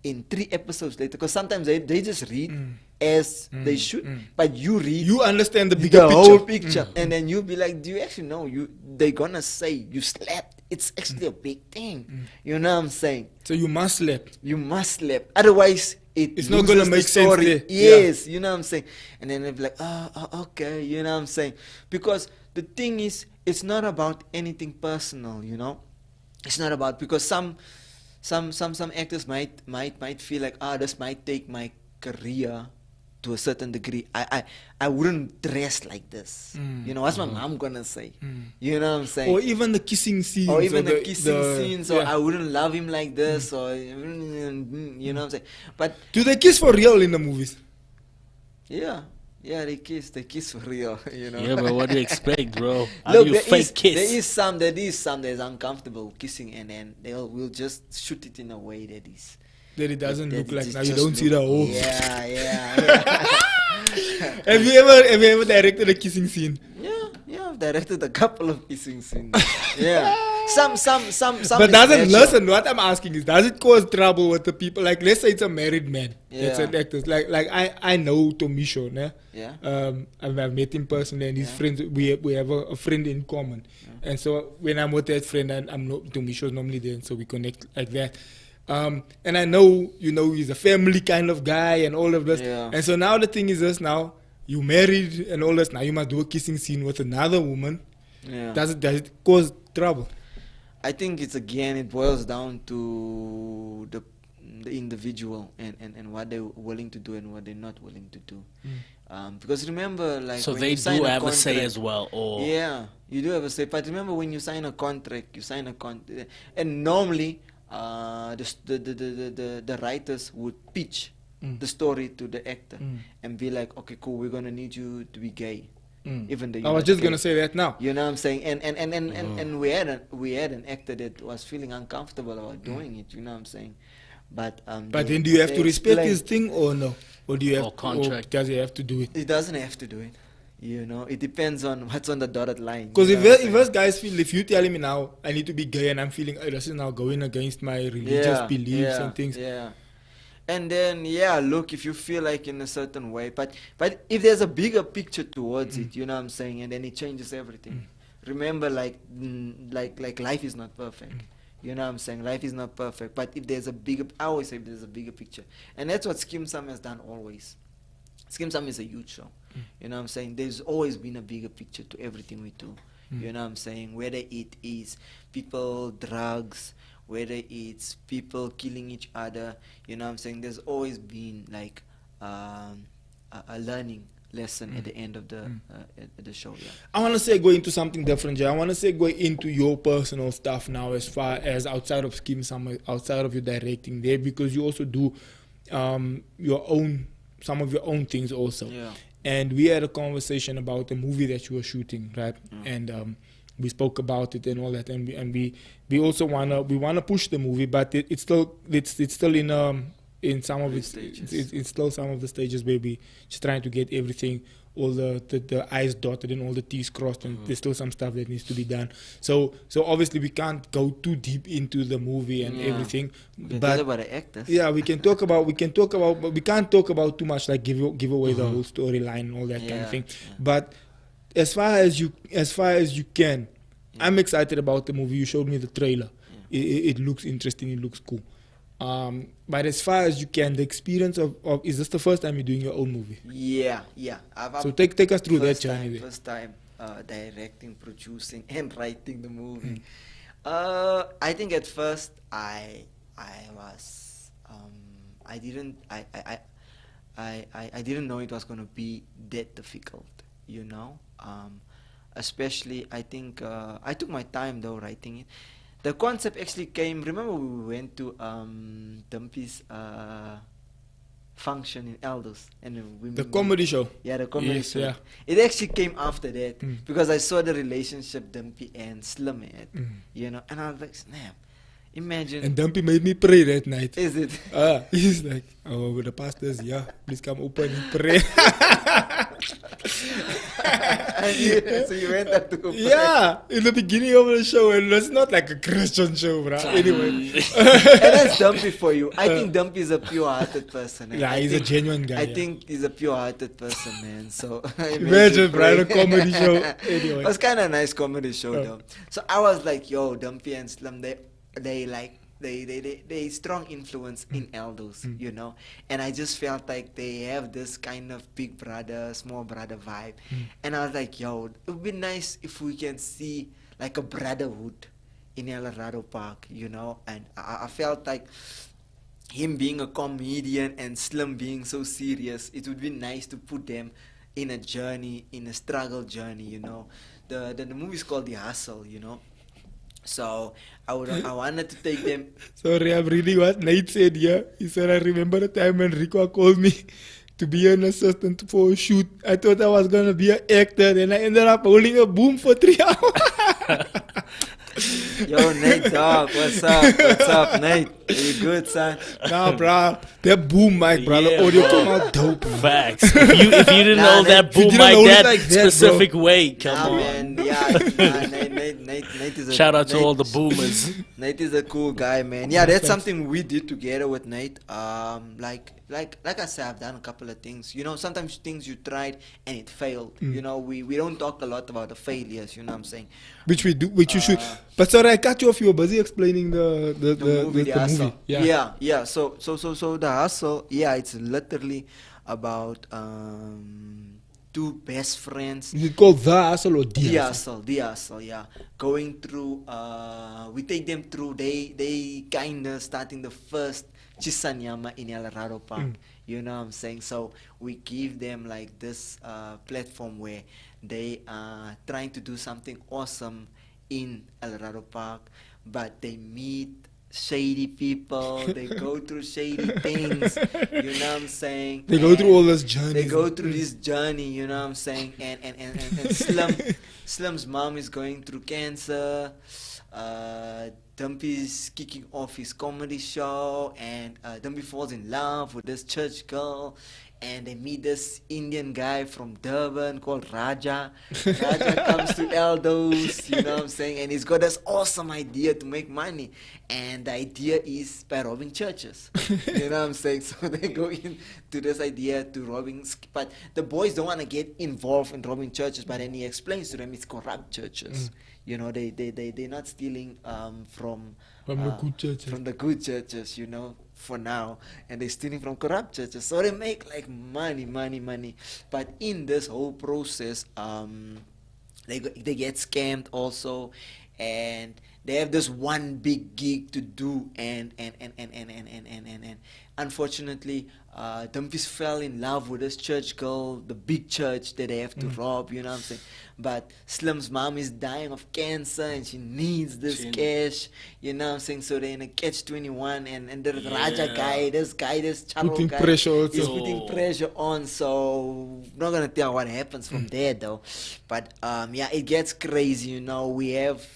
in 3 episodes later, because sometimes they just read as they should, but you read You understand the bigger the picture. whole picture, and then you'll be like, do you actually know they're gonna say you slept? It's actually a big thing. You know what I'm saying? So you must slap. You must slap, otherwise It's not loses gonna the make sense story. there. Yes, you know what I'm saying? And then they'll be like, oh, okay, you know what I'm saying? Because the thing is, it's not about anything personal, you know? It's not about, because some actors might feel like, this might take my career to a certain degree. I wouldn't dress like this. You know, what's my mom gonna say? You know what I'm saying? Or even the kissing scenes. Or even the kissing scenes, or yeah. I wouldn't love him like this, or you know what I'm saying. But Do they kiss for real in the movies? yeah, Yeah, they kiss for real, you know. Yeah, but what do you expect, bro? How Look, do you fake kiss? there is some that is uncomfortable kissing, and then will just shoot it in a way that is. That it doesn't that look it like just now you don't see look- the whole. Yeah. Have you ever directed a kissing scene? Yeah, I've directed a couple of kissing scenes. Yeah, some. But is does it, natural. listen, what I'm asking is, does it cause trouble with the people? Like, let's say it's a married man. It's Yeah. an actor. Like I know Tomisho, né? Yeah. I've met him personally, and his friends. We have a friend in common, and so when I'm with that friend, and I'm not Tomisho's normally there, and so we connect like that. And I know, he's a family kind of guy and all of this. Yeah. And so now the thing is this: now you married and all this. Now you must do a kissing scene with another woman. Yeah. Does it cause trouble? I think it boils down to the individual and what they're willing to do and what they're not willing to do. Because remember, like, So when they you sign do a have a say contract- as well, or Yeah, you do have a say. But remember, when you sign a contract, and normally, the writers would pitch the story to the actor and be like, okay, cool, we're gonna need you to be gay, even though I you're was not just gay. gonna say that now. You know what I'm saying? And we had an actor that was feeling uncomfortable about doing it. You know what I'm saying? But But then do you have to respect his explained- thing or no? Or do you have Or contract. or does he have to do it? It doesn't have to do it. You know, it depends on what's on the dotted line. Because you if know what I'm if saying? us guys feel, if you telling me now I need to be gay and I'm feeling, oh, this is now going against my religious beliefs and things. Yeah. And then look, if you feel like in a certain way, but if there's a bigger picture towards it, you know what I'm saying, and then it changes everything. Remember, like life is not perfect. You know what I'm saying? Life is not perfect. But if there's a bigger, I always say if there's a bigger picture, and that's what Skim Sam has done always. Skim Sam is a huge show. You know what I'm saying? There's always been a bigger picture to everything we do. You know what I'm saying? Whether it is people, drugs, whether it's people killing each other, you know what I'm saying? There's always been like a learning lesson at the end of the show. Yeah. I want to segue into something different, Jay. I want to segue into your personal stuff now, as far as outside of Scheme Summer, outside of your directing there, because you also do some of your own things also. Yeah. And we had a conversation about the movie that you were shooting, right? And we spoke about it and all that, and we also wanna push the movie, but it's still in some of its stages. it's still some of the stages where we just trying to get everything, all the I's dotted and all the T's crossed, and there's still some stuff that needs to be done. So obviously we can't go too deep into the movie and everything. We But talk about the actors. yeah, we can talk about, but we can't talk about too much, like give away the whole storyline and all that kind of thing. Yeah. But as far as you can, I'm excited about the movie. You showed me the trailer. It looks interesting. It looks cool. But as far as you can, the experience of is this the first time you're doing your own movie? Yeah. So take us through that first journey time, there. First time directing, producing, and writing the movie. I think at first I was I didn't know it was gonna be that difficult, you know. Especially I think I took my time though writing it. The concept actually came. Remember we went to Dumpy's function in Elders, and we The comedy show. yeah, the comedy Yes, show. yeah. It actually came after that because I saw the relationship Dumpy and Slim had, you know, and I was like, snap, imagine. And Dumpy made me pray that night. Is it? He's like, oh, with the pastors, yeah, please come open and pray. So you went up to go pray. Yeah, in the beginning of the show, and it's not like a Christian show, bro. Anyway, And that's Dumpy for you. I think Dumpy is a pure-hearted person. yeah, I he's a think- genuine guy. I yeah. think he's a pure-hearted person, man. So Imagine, bro, pray. a comedy show. Anyway. It was kind of a nice comedy show, though. So I was like, yo, Dumpy and Slim, they strong influence in Eldos, you know. And I just felt like they have this kind of big brother, small brother vibe. And I was like, yo, it would be nice if we can see like a brotherhood in El Dorado Park, you know. And I felt like him being a comedian and Slim being so serious, it would be nice to put them in a journey, in a struggle journey, you know. The movie is called The Hustle, you know. So I wanted to take them. Sorry, I'm reading what Nate said here. He said, I remember the time when Ricwa called me to be an assistant for a shoot. I thought I was gonna be an actor, and I ended up holding a boom for 3 hours. Yo, Nate, dog, what's up? What's up, Nate? Are you good, son? Nah, bro, that boom mic, bro, the Yeah, audio bro. come out dope. Man. Facts. If you didn't Nah, know that Nate, you boom didn't like hold it that like that, bro. specific way, come Nah, on. man, yeah, Nate is a Shout out to Nate- all the boomers. Nate is a cool guy, man. Yeah, that's something we did together with Nate. Like I said, I've done a couple of things. You know, sometimes things you tried and it failed. You know, we don't talk a lot about the failures. You know what I'm saying? Which we do, which you should. But sorry, I cut you off. You were busy explaining the The hustle. movie. Yeah. Yeah. So the hustle. Yeah, it's literally about two best friends. Is it called The Hustle or The Hustle? The hustle, yeah. Going through, we take them through. They kinda starting the first Chisanyama in El Dorado Park. You know what I'm saying? So we give them like this platform where they are trying to do something awesome in El Dorado Park, but they meet shady people. They go through shady things. You know what I'm saying? They go through all this journey. They go through this journey, you know what I'm saying? And Slum's mom is going through cancer. Dumpy's kicking off his comedy show, and Dumpy falls in love with this church girl, and they meet this Indian guy from Durban called Raja. Raja comes to Eldos, you know what I'm saying, and he's got this awesome idea to make money, and the idea is by robbing churches. You know what I'm saying? So they go into this idea to robbing, but the boys don't want to get involved in robbing churches, but then he explains to them it's corrupt churches. You know, they're not stealing from the good churches. From the good churches, you know, for now, and they're stealing from corrupt churches. So they make like money. But in this whole process, they get scammed also, and they have this one big gig to do, and unfortunately, Dumpies fell in love with this church girl, the big church that they have to rob, you know what I'm saying? But Slim's mom is dying of cancer and she needs this cash, you know what I'm saying? So they're in a catch-21, and the Raja guy, this Charo Putting guy, pressure also. is putting pressure on. So I'm not gonna tell what happens from there though. But yeah, it gets crazy, you know. We have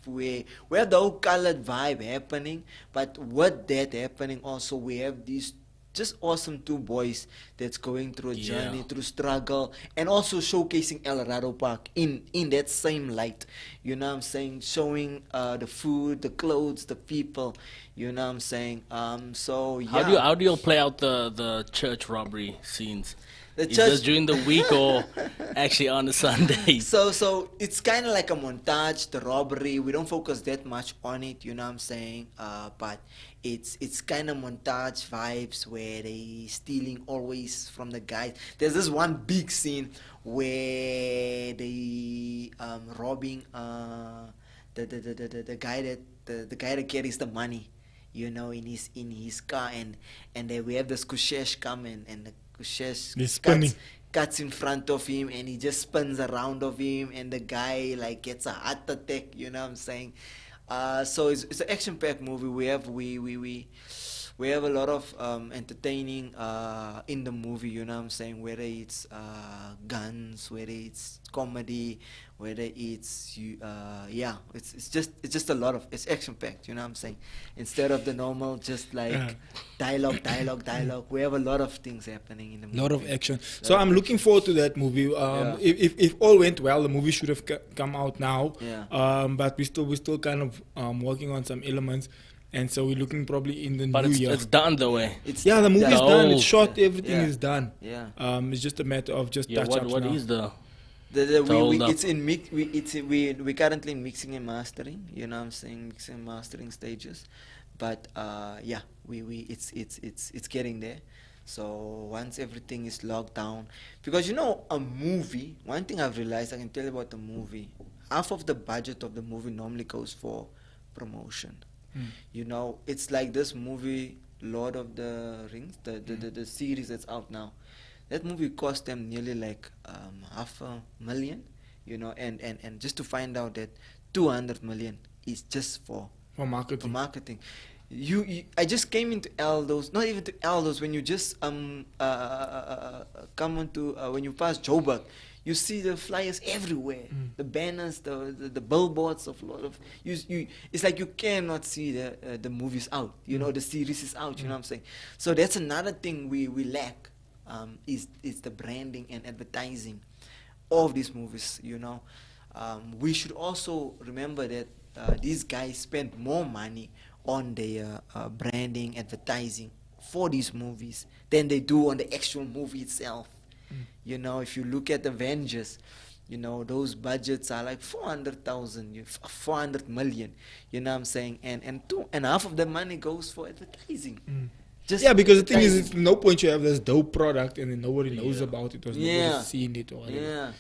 the whole colored vibe happening, but with that happening also, we have these just awesome two boys that's going through a journey, through struggle, and also showcasing El Dorado Park in that same light. You know what I'm saying? Showing the food, the clothes, the people. You know what I'm saying? So yeah. How do you play out the church robbery scenes? The Is church- this during the week or actually on the Sundays? So it's kind of like a montage, the robbery. We don't focus that much on it, you know what I'm saying? But it's kind of montage vibes where they stealing always from the guys. There's this one big scene where they robbing the guy that carries the money, you know, in his car, and then we have this Kushesh come in, and the Kushesh He's spinning. cuts in front of him, and he just spins around of him, and the guy like gets a heart attack, you know what I'm saying? So it's an action-packed movie. We have a lot of entertaining in the movie, you know what I'm saying? Whether it's guns, whether it's comedy, whether it's it's just a lot of, it's action-packed, you know what I'm saying? Instead of the normal just like dialogue. We have a lot of things happening in the movie. Lot of action. So I'm looking forward to that movie. If all went well, the movie should have come out now. Yeah. But we're still kind of working on some elements, and so we're looking probably in the But new it's, year. it's done the way. Yeah, the movie is done. It's Oh. shot. Everything Yeah. is done. Yeah. It's just a matter of just Yeah, touch-ups what now. is the We hold up. it's in mix. We currently in mixing and mastering. You know what I'm saying, mixing and mastering stages, but yeah, it's getting there. So once everything is locked down, because you know a movie. One thing I've realized, I can tell you about the movie. Half of the budget of the movie normally goes for promotion. You know, it's like this movie, Lord of the Rings, the series that's out now. That movie cost them nearly like $500,000, you know, and just to find out that 200 million is just for For marketing. marketing. I just came into Aldo's, not even to Aldo's. When you just come onto when you pass Joburg, you see the flyers everywhere, the banners, the billboards of a lot of you. It's like you cannot see the movies out. You know, the series is out. You know what I'm saying? So that's another thing we lack, is the branding and advertising of these movies. You know, we should also remember that these guys spend more money on their branding, advertising for these movies than they do on the actual movie itself. You know, if you look at Avengers, you know, those budgets are like 400,000, 400 million. You know what I'm saying? And half of the money goes for advertising. Just Yeah, because the thing is, advertising. it's no point you have this dope product and then nobody knows about it or Yeah. nobody's seen it or whatever. Yeah.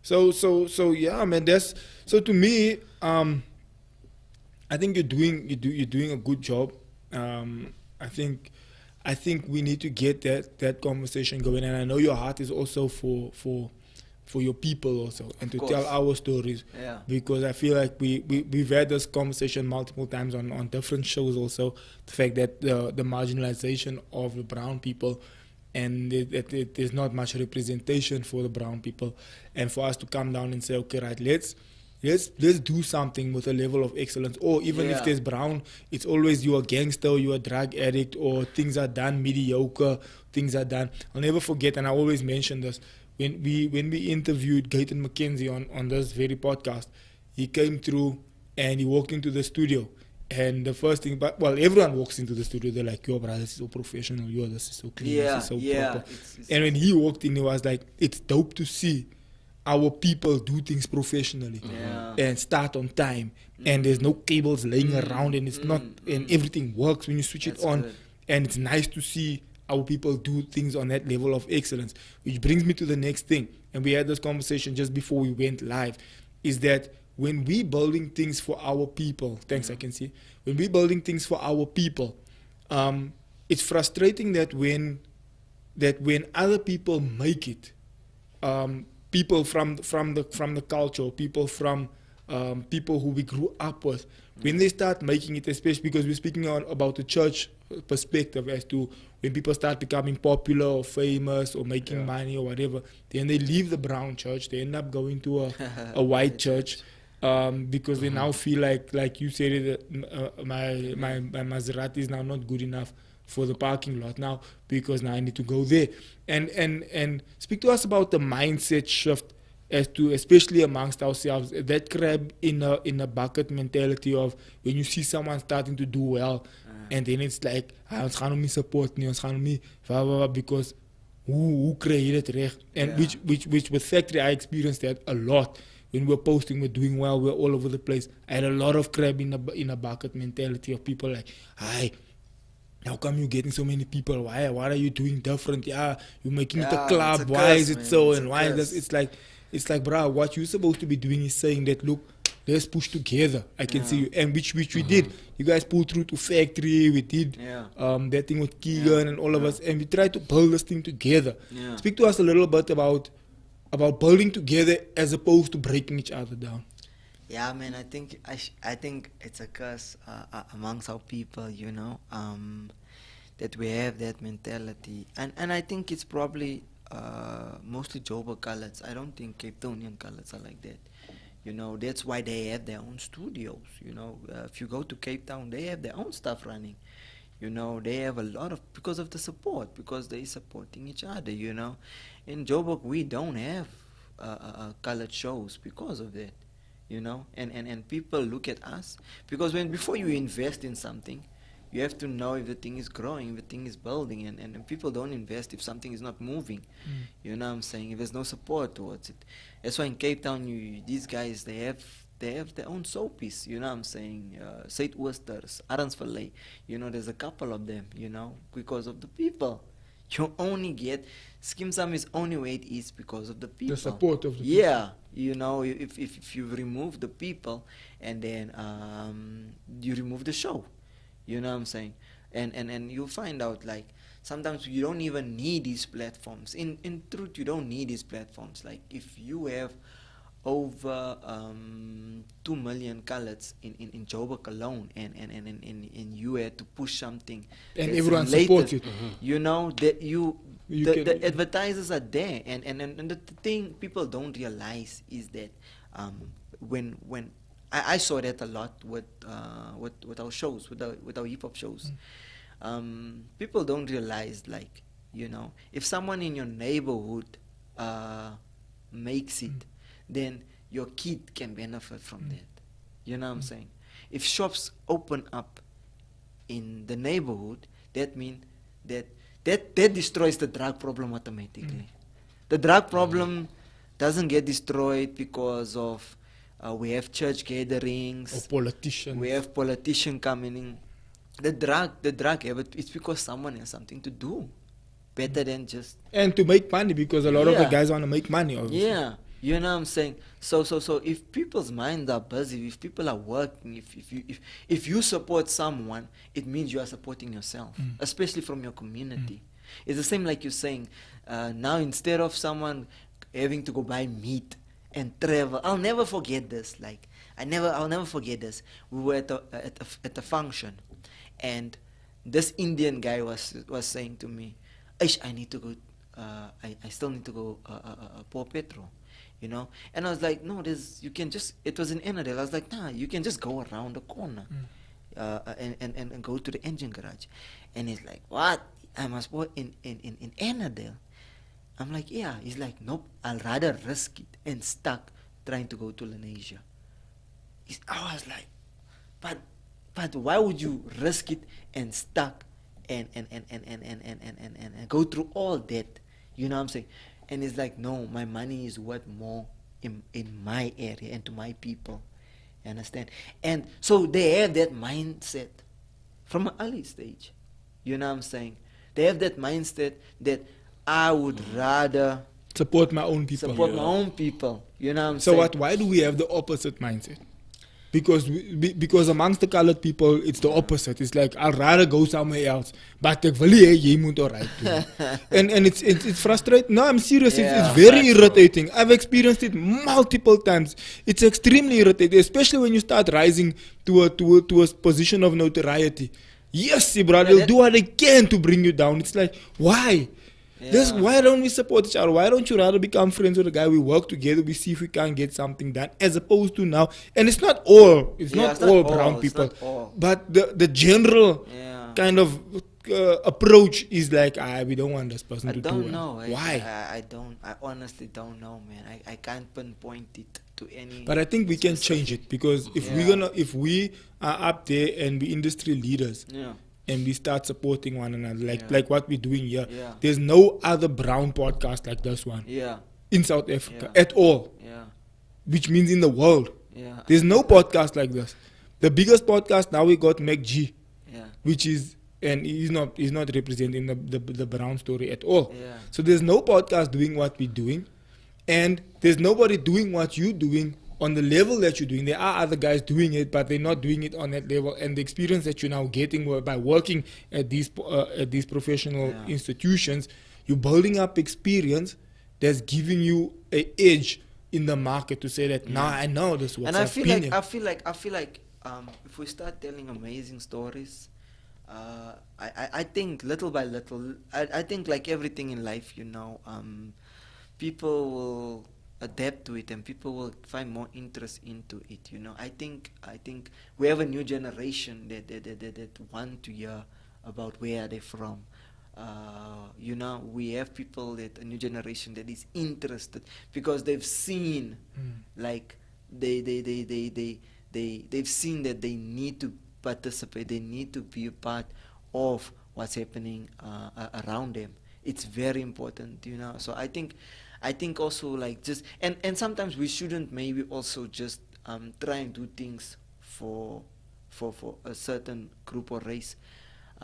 So yeah, man. That's so to me. I think you're doing a good job. I think we need to get that conversation going, and I know your heart is also for your people also, and to course. tell our stories. Yeah. Because I feel like we've had this conversation multiple times on different shows also. The fact that the marginalization of the brown people, and that there's not much representation for the brown people, and for us to come down and say, okay, right, let's do something with a level of excellence. Or even if Yeah. there's brown, it's always you're a gangster, you're a drug addict, or things are done mediocre, things are done. I'll never forget, and I always mention this, when we interviewed Gayton McKenzie on this very podcast, he came through and he walked into the studio. And the first thing, everyone walks into the studio, they're like, yo, brother, this is so professional, yo, this is so clean, Yeah, this is so yeah. proper. It's- And when he walked in, he was like, it's dope to see our people do things professionally Yeah. and start on time, and there's no cables laying around, and it's not, and everything works when you switch That's it on. good. And it's nice to see our people do things on that level of excellence, which brings me to the next thing. And we had this conversation just before we went live, is that when we building things for our people, thanks, I can see, when we building things for our people, it's frustrating that when other people make it, people from the culture, people from people who we grew up with, when they start making it, especially because we're speaking about the church perspective, as to when people start becoming popular or famous or making money or whatever, then they leave the brown church, they end up going to a white church. Because they now feel like you said it, my Maserati is now not good enough for the parking lot now, because now I need to go there. And speak to us about the mindset shift, as to, especially amongst ourselves, that crab in a bucket mentality of when you see someone starting to do well, and then it's like, ons gaan hom nie support nie, ons gaan hom nie, because who created reg? And which with factory I experienced that a lot. When we're posting, we're doing well, we're all over the place. I had a lot of crab in a bucket mentality of people like, hi, how come you getting so many people? Why? What are you doing different? Yeah, you're making it a Yeah, club. it's a Why curse, is it man. so? It's And a why is curse. this? It's like, bro, what you're supposed to be doing is saying that, look, let's push together. I can see you, and which we did. You guys pulled through to factory. We did that thing with Keegan and all of us, and we tried to build this thing together. Yeah. Speak to us a little bit about building together as opposed to breaking each other down. Yeah, man. I think it's a curse amongst our people, you know, that we have that mentality, and I think it's probably mostly Joburg colours. I don't think Cape Townian colours are like that. You know, that's why they have their own studios. You know, if you go to Cape Town, they have their own stuff running. You know, they have a lot of, because of the support, because they supporting each other. You know, in Joburg we don't have colored shows because of that. You know, and people look at us, because before you invest in something, you have to know if the thing is growing, if the thing is building, and people don't invest if something is not moving. You know what I'm saying? If there's no support towards it. That's why in Cape Town, these guys, they have their own soapies, you know what I'm saying? Saint Oosters, Arensvallei, you know, there's a couple of them, you know, because of the people. You only get, Skimsam is only way it is because of the people. The support of the Yeah, you know, if you remove the people, and then you remove the show, you know what I'm saying? And you'll find out, like, sometimes you don't even need these platforms. In truth, you don't need these platforms. Like, if you have over 2 million coloreds in Joburg alone, and you had to push something And that's everyone related, supports it. you know, that You the, can- the advertisers are there, and the thing people don't realize is that when I saw that a lot with our shows, with our hip hop shows. People don't realize, like, you know, if someone in your neighborhood makes it, then your kid can benefit from that. You know what I'm saying? If shops open up in the neighborhood, that means that destroys the drug problem automatically. The drug problem doesn't get destroyed because of we have church gatherings, Or politicians. we have politicians coming in. The drug habit, it's because someone has something to do better than just And to make money, because a lot of the Yeah. guys want to make money, obviously. yeah. You know what I'm saying? So if people's minds are busy, if people are working, if you support someone, it means you are supporting yourself, especially from your community. It's the same like you're saying. Now instead of someone having to go buy meat and travel, I'll never forget this. Like I'll never forget this. We were at a function, and this Indian guy was saying to me, "Aish, I need to go. I still need to go pour petrol." You know, and I was like, no, you can just, it was in Enadale. I was like, nah, you can just go around the corner and go to the engine garage. And he's like, what? I must go in Enadale. I'm like, yeah. He's like, nope, I'll rather risk it and stuck trying to go to Lenasia. I was like, but why would you risk it and stuck and go through all that? You know what I'm saying? And it's like, no, my money is worth more in my area and to my people. You understand? And so they have that mindset from an early stage. You know what I'm saying? They have that mindset that I would rather Support my own people. support my own people. You know what I'm So saying? why do we have the opposite mindset? Because amongst the colored people, it's the opposite. It's like, I'd rather go somewhere else. But ek wil nie hê jy moet alright do. And it's frustrating. No, I'm serious. Yeah. It's very irritating. I've experienced it multiple times. It's extremely irritating, especially when you start rising to a position of notoriety. Yes, bro, they'll do what they can to bring you down. It's like, why? Yeah. Why don't we support each other? Why don't you rather become friends with a guy? We work together, we see if we can get something done, as opposed to now. And it's not all, Yeah, not it's not all all, brown it's people, not all. but the general Yeah. kind of approach is like, we don't want this person I to do don't it. know. Why? I honestly don't know, man. I can't pinpoint it to any. But I think we can change it, because if we are up there and we industry leaders, Yeah. and we start supporting one another, Yeah. like what we're doing here. Yeah. There's no other brown podcast like this one Yeah. in South Africa Yeah. at all, Yeah. which means in the world. Yeah. There's no podcast like this. The biggest podcast now, we got MacG, Yeah. which is, and he's not representing the brown story at all. Yeah. So there's no podcast doing what we're doing, and there's nobody doing what you're doing on the level that you're doing. There are other guys doing it, but they're not doing it on that level. And the experience that you're now getting by working at these professional Yeah. institutions, you're building up experience that's giving you an edge in the market to say that, nah, I know this. What's And I feel opinion. like if we start telling amazing stories, I think little by little, I think like everything in life, you know, people will adapt to it and people will find more interest into it. You know, I think we have a new generation that want to hear about where they're from. You know, we have people a new generation that is interested because they've seen, like they've seen that they need to participate, they need to be a part of what's happening around them. It's very important, you know. So I think also like just and sometimes we shouldn't maybe also just try and do things for a certain group or race.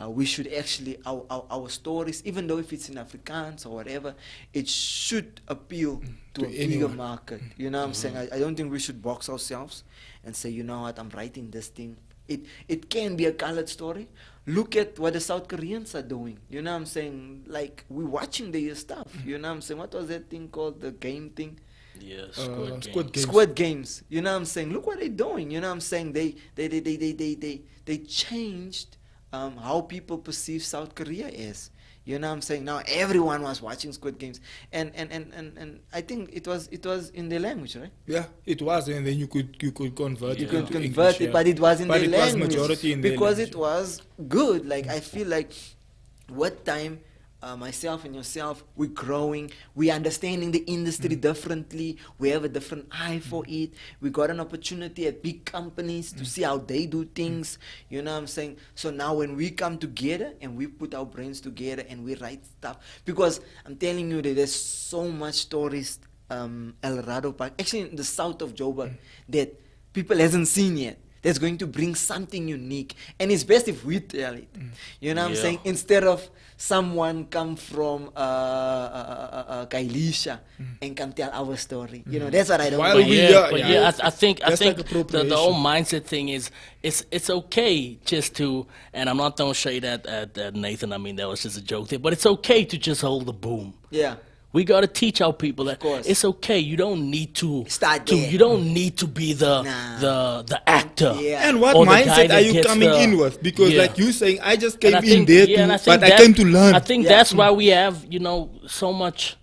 We should actually our stories, even though if it's in Afrikaans or whatever, it should appeal to a bigger anyone. market. You know what I'm saying? I don't think we should box ourselves and say, you know what, I'm writing this thing. It can be a colored story. Look at what the South Koreans are doing. You know what I'm saying? Like, we're watching their stuff. You know what I'm saying? What was that thing called? The game thing? Yeah, Squid Squid Game. Games. Squid Games. You know what I'm saying? Look what they're doing. You know what I'm saying? They changed how people perceive South Korea is. You know what I'm saying? Now everyone was watching Squid Games, and I think it was in their language, right? Yeah, it was, and then you could convert You it. could into convert English, it, yeah. but it was in But their it was language majority in their because language. it was good. Like I feel like with time, myself and yourself, we're growing. We're understanding the industry differently. We have a different eye for it. We got an opportunity at big companies to see how they do things. You know what I'm saying? So now when we come together and we put our brains together and we write stuff, because I'm telling you that there's so much stories, El Dorado Park, actually in the south of Joburg, that people hasn't seen yet. That's going to bring something unique, and it's best if we tell it. You know what I'm Yeah. saying? Instead of someone come from Kailisha and come tell our story. You know, that's what I don't While But like. we- yeah, yeah, but yeah. yeah, I think That's like the appropriation. whole mindset thing is it's okay just to, and I'm not throwing shade at Nathan. I mean that was just a joke there, but it's okay to just hold the boom. Yeah. We gotta teach our people that course. it's okay. You don't need to Start there. You don't need to be the Nah. the actor. Yeah. And what Or the guy mindset that are you gets coming the- in with? Because Yeah. like you saying, I just And came I in think- there yeah, and I to, think but I that- came to learn. I think Yeah. that's why we have, so much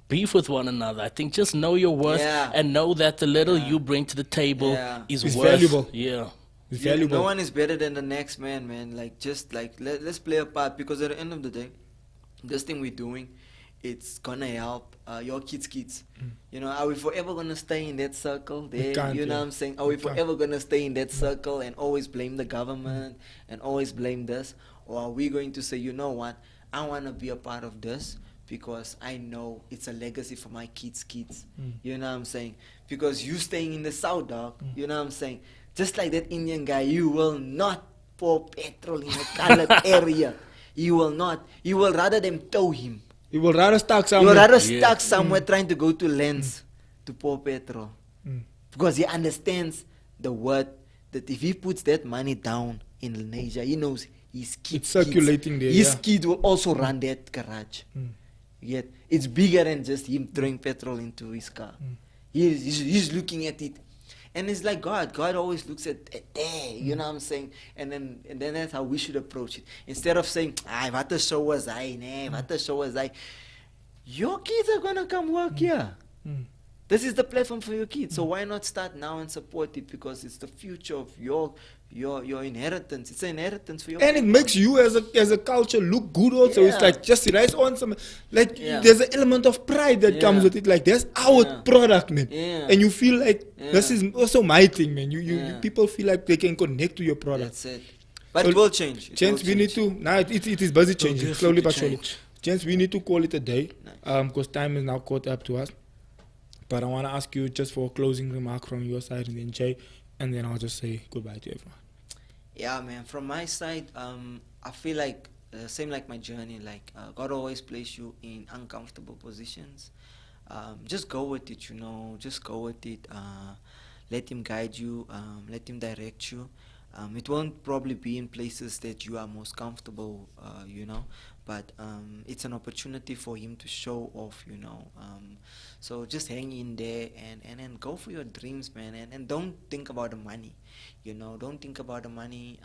beef with one another. I think just know your worth Yeah. and know that the little you bring to the table Yeah. is It's worth. valuable. Yeah. It's You- valuable. No one is better than the next man, man. Like just like let's play a part, because at the end of the day, this thing we're doing, it's gonna help your kids. You know, are we forever gonna stay in that circle there? can't, You know yeah. what I'm saying? Are we We can't. forever gonna stay in that circle and always blame the government and always blame this? Or are we going to say, you know what, I wanna be a part of this because I know it's a legacy for my kids. You know what I'm saying? Because you staying in the south, dog, you know what I'm saying? Just like that Indian guy, you will not pour petrol in a colored area. You will not. You will rather them tow him. You will rather stuck You somewhere. will rather Yeah. stuck somewhere trying to go to Lens to pour petrol. Mm. Because he understands the word that if he puts that money down in Indonesia, he knows his kids. It's circulating there, His yeah. kid will also run that garage. Yet it's bigger than just him throwing petrol into his car. He's looking at it. And it's like God. God always looks at there, you know what I'm saying? And then that's how we should approach it. Instead of saying, what a show was I, what a show was I. Your kids are gonna come work here. This is the platform for your kids. So why not start now and support it? Because it's the future of your inheritance. It's an inheritance for your And it makes you as a culture look good also. It's Yeah. like just rise on some, like Yeah. there's an element of pride that comes Yeah. with it. Like that's our Yeah. product, man. Yeah. And you feel like this Yeah. is also my thing, man. You Yeah. people feel like they can connect to your product. That's it. But So it will change. It Gents, will we need change. to now. It is busy changing slowly but surely. change. Gents, we need to call it a day because time is now caught up to us. But I want to ask you just for a closing remark from your side, and then Jay, and then I'll just say goodbye to everyone. Yeah, man. From my side, I feel like same like my journey. Like God always place you in uncomfortable positions. Just go with it, you know. Just go with it. Let Him guide you. Let Him direct you. It won't probably be in places that you are most comfortable, you know. But it's an opportunity for Him to show off, you know. So just hang in there and go for your dreams, man. And don't think about the money, you know. Don't think about the money.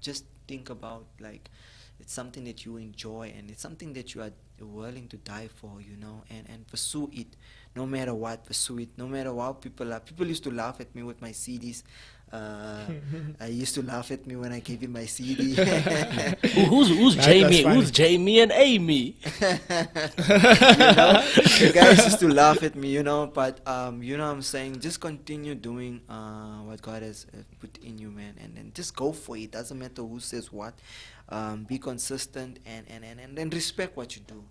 Just think about like it's something that you enjoy and it's something that you are willing to die for, you know. And pursue it, no matter what. Pursue it, no matter what people are. People used to laugh at me with my CDs. I used to laugh at me when I gave him my CD. Who's That's Jamie? funny. Who's Jamie and Amy? You know, the guys used to laugh at me, you know, but you know what I'm saying, just continue doing what God has put in you, man, and just go for it. Doesn't matter who says what. Be consistent and then respect what you do.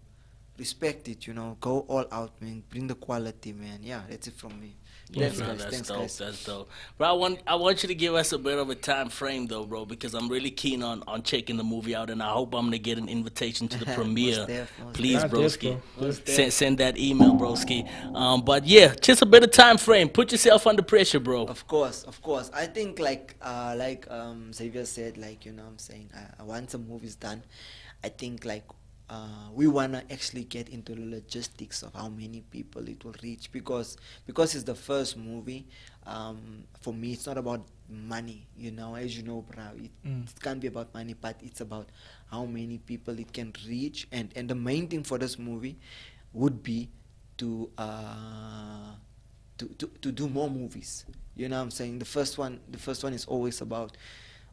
Respect it, you know. Go all out, man. Bring the quality, man. Yeah, that's it from me. Thanks, No, guys. that's Thanks, dope. guys. That's dope. Bro, I want you to give us a bit of a time frame though, bro, because I'm really keen on checking the movie out, and I hope I'm gonna get an invitation to the premiere. most Please, def. broski. Most def. Send that email, broski. But yeah, just a bit of time frame. Put yourself under pressure, bro. Of course. I think like Xavier said, like, you know what I'm saying, once a movie's done, I think like we wanna actually get into the logistics of how many people it will reach, because it's the first movie. For me, it's not about money, as you know, bro. It can't be about money, but it's about how many people it can reach, and the main thing for this movie would be to do more movies. You know what I'm saying? The first one is always about,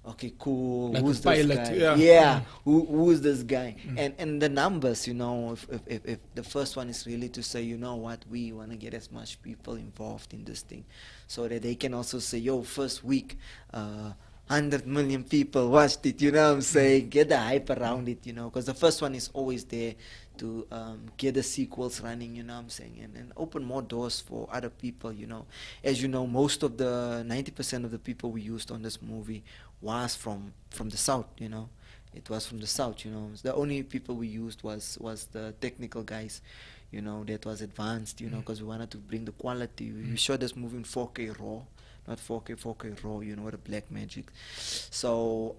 okay, cool. Like who's a pilot, this guy? yeah. Who's this guy? And the numbers, if the first one is really to say, you know what, we want to get as much people involved in this thing, so that they can also say, yo, first week, 100 million people watched it. You know what I'm saying? Get the hype around it, because the first one is always there to get the sequels running, you know what I'm saying, and open more doors for other people, As you know, most of the 90% of the people we used on this movie was from the south, It was from the south, The only people we used was the technical guys, that was advanced, because we wanted to bring the quality. We shot this movie in 4K raw, not 4K raw, with a black magic. So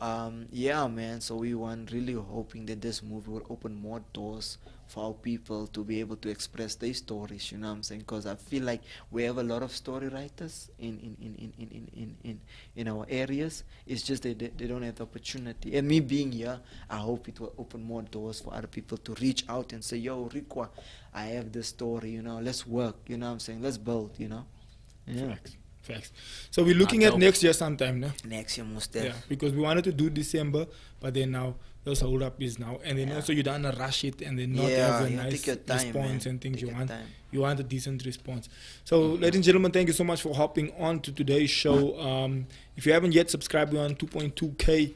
yeah, man, so we want really hoping that this movie will open more doors for our people to be able to express their stories, you know what I'm saying? Because I feel like we have a lot of story writers in our areas. It's just they don't have the opportunity. And me being here, I hope it will open more doors for other people to reach out and say, yo, Ricwa, I have this story, let's work, you know what I'm saying? Let's build, Yeah. Facts. So we're looking at next year sometime, no? Next year, most Yeah, because we wanted to do December, but then now those hold up is now, and then also you don't want to rush it and then not have a nice response and things. You want a decent response. So, ladies and gentlemen, thank you so much for hopping on to today's show. If you haven't yet subscribed, we're on 2.2K.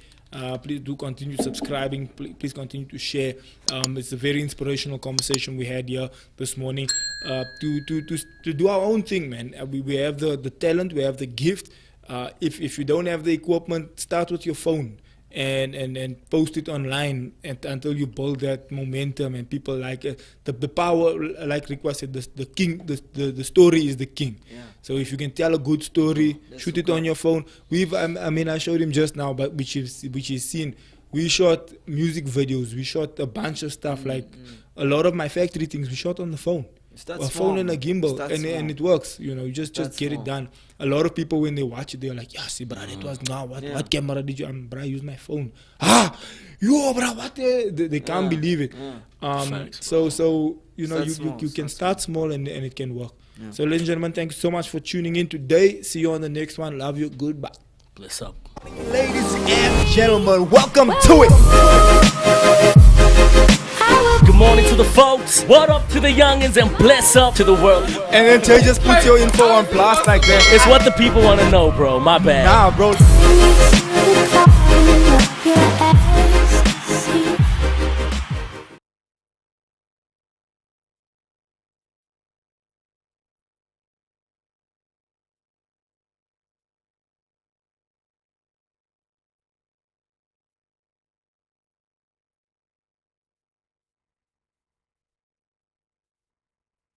Please do continue subscribing. Please continue to share. It's a very inspirational conversation we had here this morning. To do our own thing, man. We have the talent, we have the gift. If you don't have the equipment, start with your phone and post it online until you build that momentum and people like it. The power, like Ricwa said, the story is the king. Yeah. So if you can tell a good story, shoot it on your phone. I showed him just now, but which is seen. We shot music videos. We shot a bunch of stuff. A lot of my factory things we shot on the phone. A phone and a gimbal, and it works. You just get it done. A lot of people when they watch it, they're like, "Yeah, see, bro, it was now. What camera did you? Bro, I use my phone. Yo, bro, what? They can't believe it. So you can start small and it can work. Yeah. So, ladies and gentlemen, thank you so much for tuning in today. See you on the next one. Love you. Goodbye. Bless up. Ladies and gentlemen, welcome to it. Good morning to the folks. What up to the youngins, and bless up to the world. And then Tay just put your info on blast like that. It's what the people want to know, bro. My bad. Nah, bro.